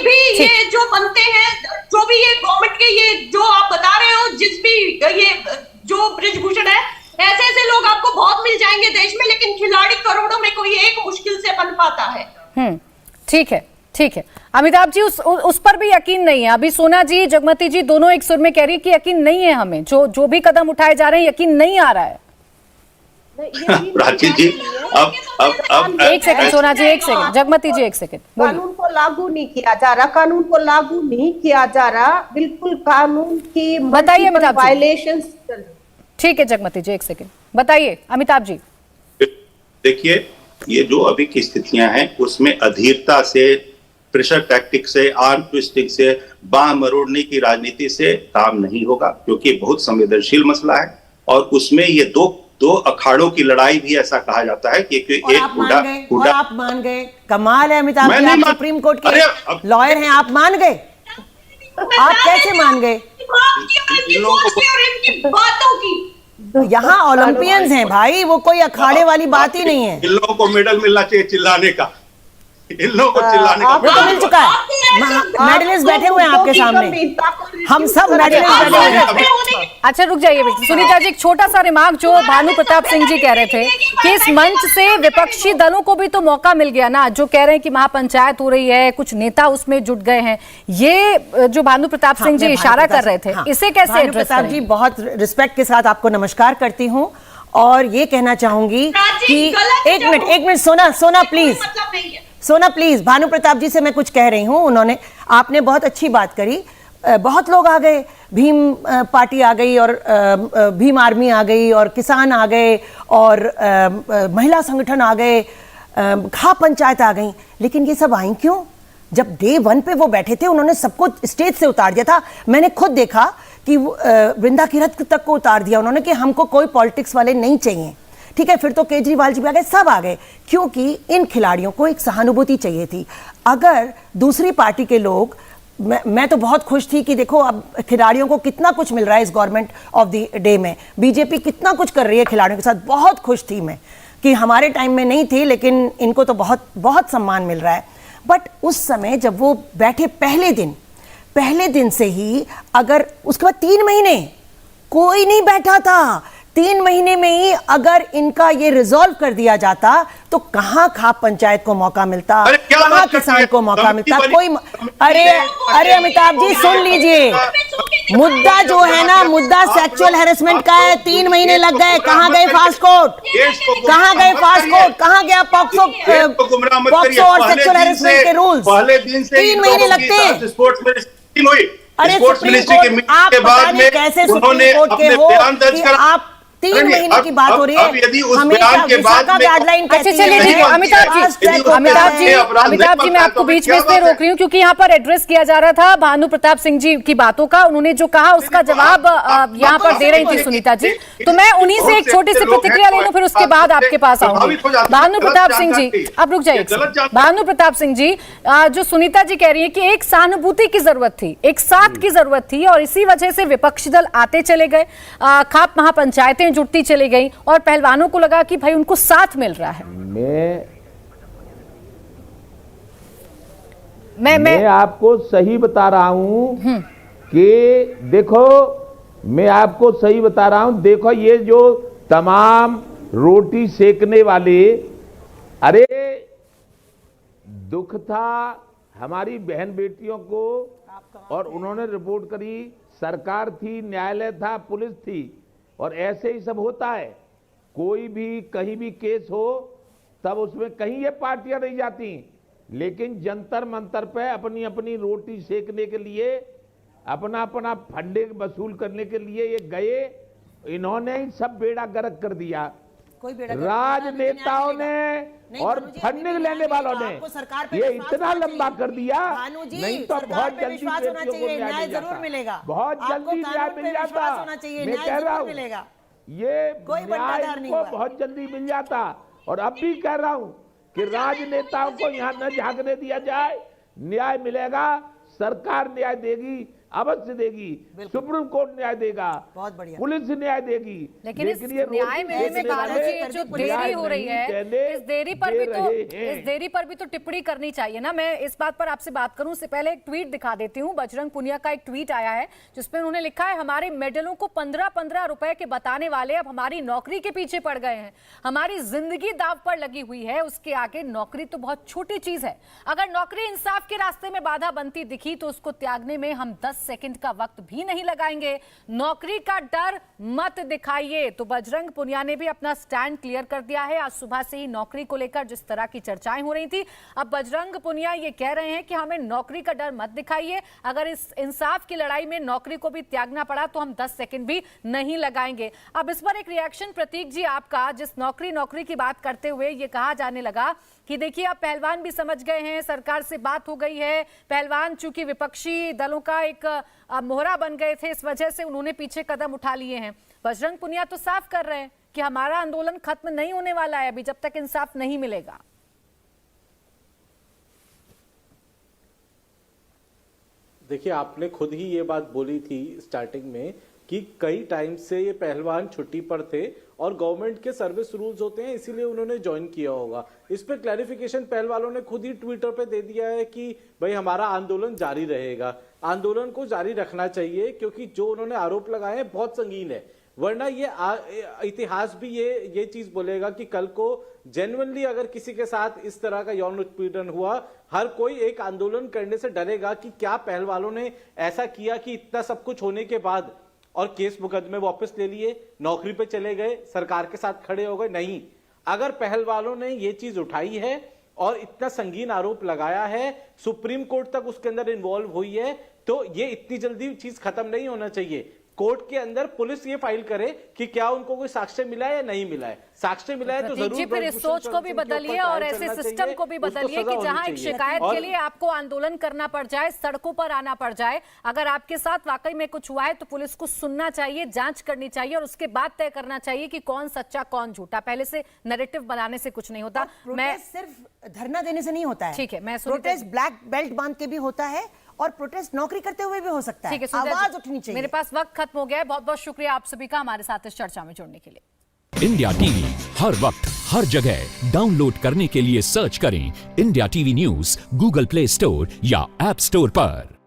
भी ये जो बनते हैं, जो भी ये गवर्नमेंट के ये जो आप बता रहे हो, जिस भी ये जो ब्रजभूषण है, ऐसे लोग आपको बहुत मिल जाएंगे देश में, लेकिन खिलाड़ी करोड़ों में कोई एक मुश्किल से बन पाता है। ठीक है अमिताभ जी, उस पर भी यकीन नहीं है। अभी सोना जी, जगमती जी दोनों एक सुर में कह रही है कि यकीन नहीं है हमें, जो भी कदम उठाए जा रहे हैं यकीन नहीं आ रहा है। प्राची जी, अब एक सेकंड सोना जी, एक सेकंड जगमती जी, एक सेकंड बोलिए। कानून को लागू नहीं किया जा रहा, कानून को लागू नहीं किया जा रहा, बिल्कुल कानून की बताइए अमिताभ जी। वायलेशन। ठीक है जगमती जी, एक सेकंड बताइए अमिताभ जी। देखिए, ये जो अभी की स्थितियां हैं उसमें अधीरता से, प्रेशर टैक्टिक से, आर्म ट्विस्टिंग से, बाह मरोड़ने की राजनीति से काम नहीं होगा, क्योंकि बहुत संवेदनशील मसला है और उसमें ये दो अखाड़ों की लड़ाई भी ऐसा कहा जाता है कि और एक आप मान गए। कमाल है अमिताभ जी, आप सुप्रीम कोर्ट के लॉयर हैं, आप मान गए। आप कैसे मान गए? बातों की यहाँ ओलंपियंस हैं भाई, वो कोई अखाड़े वाली बात ही नहीं है। इन लोगों को मेडल मिलना चाहिए चिल्लाने का, इन लोगों को चिल्लाने का। वो तो मिल चुका है, मेडलिस्ट बैठे हुए हैं आपके सामने, हम सब मेडलिस्ट बैठे हुए हैं। अच्छा रुक जाइए बेटी। सुनीता जी, एक छोटा सा रिमार्क जो भानु प्रताप सिंह जी कह रहे थे कि इस मंच से विपक्षी दलों को भी तो मौका मिल गया ना, जो कह रहे हैं कि महापंचायत हो रही है, कुछ नेता उसमें जुट गए हैं, ये जो भानु प्रताप सिंह जी इशारा कर रहे थे, इसे कैसे भानु एड्रेस प्रताप जी, बहुत रिस्पेक्ट के साथ आपको नमस्कार करती हूँ और ये कहना चाहूंगी कि एक मिनट सोना प्लीज, सोना प्लीज, भानु प्रताप जी से मैं कुछ कह रही हूँ। आपने बहुत अच्छी बात करी, बहुत लोग आ गए, भीम पार्टी आ गई और भीम आर्मी आ गई और किसान आ गए और महिला संगठन आ गए, खाप पंचायत आ गई, लेकिन ये सब आई क्यों? जब डे 1 पे वो बैठे थे उन्होंने सबको स्टेज से उतार दिया था। मैंने खुद देखा कि वृंदा किरत तक को उतार दिया उन्होंने कि हमको कोई पॉलिटिक्स वाले नहीं चाहिए। ठीक है, फिर तो केजरीवाल जी भी आ गए, सब आ गए, क्योंकि इन खिलाड़ियों को एक सहानुभूति चाहिए थी। अगर दूसरी पार्टी के लोग, मैं तो बहुत खुश थी कि देखो अब खिलाड़ियों को कितना कुछ मिल रहा है इस गवर्नमेंट ऑफ द डे में, बीजेपी कितना कुछ कर रही है खिलाड़ियों के साथ, बहुत खुश थी मैं कि हमारे टाइम में नहीं थी, लेकिन इनको तो बहुत बहुत सम्मान मिल रहा है। बट उस समय जब वो बैठे पहले दिन से ही, अगर उसके बाद 3 महीने कोई नहीं बैठा था, 3 महीने में ही अगर इनका ये रिजॉल्व कर दिया जाता तो कहां खाप पंचायत को मौका मिलता, कहां किसान को मौका मिलता, कोई अरे अमिताभ जी सुन लीजिए, मुद्दा जो है ना, मुद्दा सेक्सुअल हैरेसमेंट का है। 3 महीने लग गए, कहां गए फास्ट कोर्ट, कहां गए फास्ट कोर्ट, कहां गया पॉक्सो और सेक्सुअल हैरेसमेंट के रूल्स? पहले दिन से 3 महीने लगते हैं। अरे सुप्रीम कोर्ट आप पता नहीं कैसे सुप्रीम कोर्ट के हो कि आप 3 महीने की बात हो रही है, हमेशा विशाखा गाइडलाइन अच्छा चलिए ठीक है। अमिताभ जी मैं आपको बीच में इसलिए रोक रही हूँ क्योंकि यहाँ पर एड्रेस किया जा रहा था भानु प्रताप सिंह जी की बातों का, उन्होंने जो कहा उसका जवाब यहाँ पर दे रही थी सुनीता जी, तो मैं उन्हीं से एक छोटी सी प्रतिक्रिया ले लूं, फिर उसके बाद आपके पास आऊंगी। भानु प्रताप सिंह जी, अब रुक जाइए। भानु प्रताप सिंह जी, जो सुनीता जी कह रही है कि एक सहानुभूति की जरूरत थी, एक साथ की जरूरत थी, और इसी वजह से विपक्षी दल आते चले गए, खाप महापंचायतें जुड़ती चली गई और पहलवानों को लगा कि भाई उनको साथ मिल रहा है। मैं आपको सही बता रहा हूं कि देखो, मैं आपको सही बता रहा हूं, देखो ये जो तमाम रोटी सेकने वाले, अरे दुख था हमारी बहन बेटियों को, और उन्होंने रिपोर्ट करी, सरकार थी, न्यायालय था, पुलिस थी, और ऐसे ही सब होता है। कोई भी कहीं भी केस हो तब उसमें कहीं ये पार्टियां नहीं जाती, लेकिन जंतर मंतर पे अपनी अपनी रोटी सेकने के लिए, अपना अपना फंडे वसूल करने के लिए ये गए, इन्होंने ही सब बेड़ा गर्क कर दिया। राजनेताओं ने और फंडिंग लेने वालों ने ये इतना लंबा कर दिया, नहीं तो बहुत जल्दी न्याय जरूर मिलेगा, बहुत जल्दी न्याय मिल जाता। मैं कह रहा हूँ ये न्याय को बहुत जल्दी मिल जाता, और अब भी कह रहा हूँ कि राजनेताओं को यहाँ न झांकने दिया जाए, न्याय मिलेगा, सरकार न्याय देगी, अवश्य देगी, सुप्रीम कोर्ट न्याय देगा, बहुत बढ़िया, पुलिस न्याय देगी, लेकिन इस न्याय मिलने में बालाजी जो देरी हो रही है, इस देरी पर भी तो टिप्पणी करनी चाहिए ना। मैं इस बात पर आपसे बात करूं उससे पहले एक ट्वीट दिखा देती हूं। बजरंग पुनिया का एक ट्वीट आया है जिसमें उन्होंने लिखा है, हमारे मेडलों को 15-15 रुपए के बताने वाले अब हमारी नौकरी के पीछे पड़ गए हैं, हमारी जिंदगी दाव पर लगी हुई है, उसके आगे नौकरी तो बहुत छोटी चीज है। अगर नौकरी इंसाफ के रास्ते में बाधा बनती दिखी तो उसको त्यागने में हम 10 सेकंड का वक्त भी नहीं लगाएंगे। नौकरी का डर मत दिखाइए। तो बजरंग पुनिया ने भी अपना स्टैंड क्लियर कर दिया है। आज सुबह से ही नौकरी को लेकर जिस तरह की चर्चाएं हो रही थी, अब बजरंग पुनिया ये कह रहे हैं कि हमें नौकरी का डर मत दिखाइए। अगर इस इंसाफ की लड़ाई में नौकरी को भी त्यागना पड़ा तो हम 10 सेकंड भी नहीं लगाएंगे। अब इस पर एक रिएक्शन प्रतीक जी आपका, जिस नौकरी की बात करते हुए ये कहा जाने लगा कि देखिए अब पहलवान भी समझ गए हैं, सरकार से बात हो गई है, पहलवान चूंकि विपक्षी दलों का एक मोहरा बन गए थे, इस वजह से उन्होंने पीछे कदम उठा लिए हैं। बजरंग पुनिया तो साफ कर रहे हैं कि हमारा आंदोलन खत्म नहीं होने वाला है अभी, जब तक इंसाफ नहीं मिलेगा। देखिए, आपने खुद ही ये बात बोली थी स्टार्टिंग में कि कई टाइम से ये पहलवान छुट्टी पर थे और गवर्नमेंट के सर्विस रूल्स होते हैं, इसीलिए उन्होंने ज्वाइन किया होगा। इस पे क्लैरिफिकेशन पहलवानों ने खुद ही ट्विटर पे दे दिया है कि भाई हमारा आंदोलन जारी रहेगा। आंदोलन को जारी रखना चाहिए क्योंकि जो उन्होंने आरोप लगाए हैं बहुत संगीन है, वरना ये इतिहास भी ये चीज बोलेगा कि कल को जेन्युइनली अगर किसी के साथ इस तरह का यौन उत्पीड़न हुआ, हर कोई एक आंदोलन करने से डरेगा कि क्या पहलवानों ने ऐसा किया कि इतना सब कुछ होने के बाद और केस मुकदमे वापस ले लिए, नौकरी पे चले गए, सरकार के साथ खड़े हो गए। नहीं, अगर पहलवानों ने ये चीज उठाई है और इतना संगीन आरोप लगाया है, सुप्रीम कोर्ट तक उसके अंदर इन्वॉल्व हुई है, तो ये इतनी जल्दी चीज खत्म नहीं होना चाहिए। कोर्ट के अंदर पुलिस ये फाइल करे कि क्या उनको कोई साक्ष्य मिला है या नहीं मिला है। साक्ष्य मिला है तो जरूर फिर इस सोच को भी बदलिए और ऐसे सिस्टम को भी बदलिए कि जहां एक शिकायत के लिए आपको आंदोलन करना पड़ जाए, सड़कों पर आना पड़ जाए, अगर आपके साथ वाकई में कुछ हुआ है तो पुलिस को सुनना चाहिए, जांच करनी चाहिए और उसके बाद तय करना चाहिए कि कौन सच्चा कौन झूठा। पहले से नैरेटिव बनाने से कुछ नहीं होता। मैं सिर्फ धरना देने से नहीं होता है, ठीक है, मैं प्रोटेस्ट ब्लैक बेल्ट बांध के भी होता है और प्रोटेस्ट नौकरी करते हुए भी हो सकता है। ठीक है, आवाज उठनी चाहिए। मेरे पास वक्त खत्म हो गया है। बहुत बहुत शुक्रिया आप सभी का हमारे साथ इस चर्चा में जुड़ने के लिए। इंडिया टीवी हर वक्त हर जगह डाउनलोड करने के लिए सर्च करें India TV news Google play store या ऐप स्टोर पर।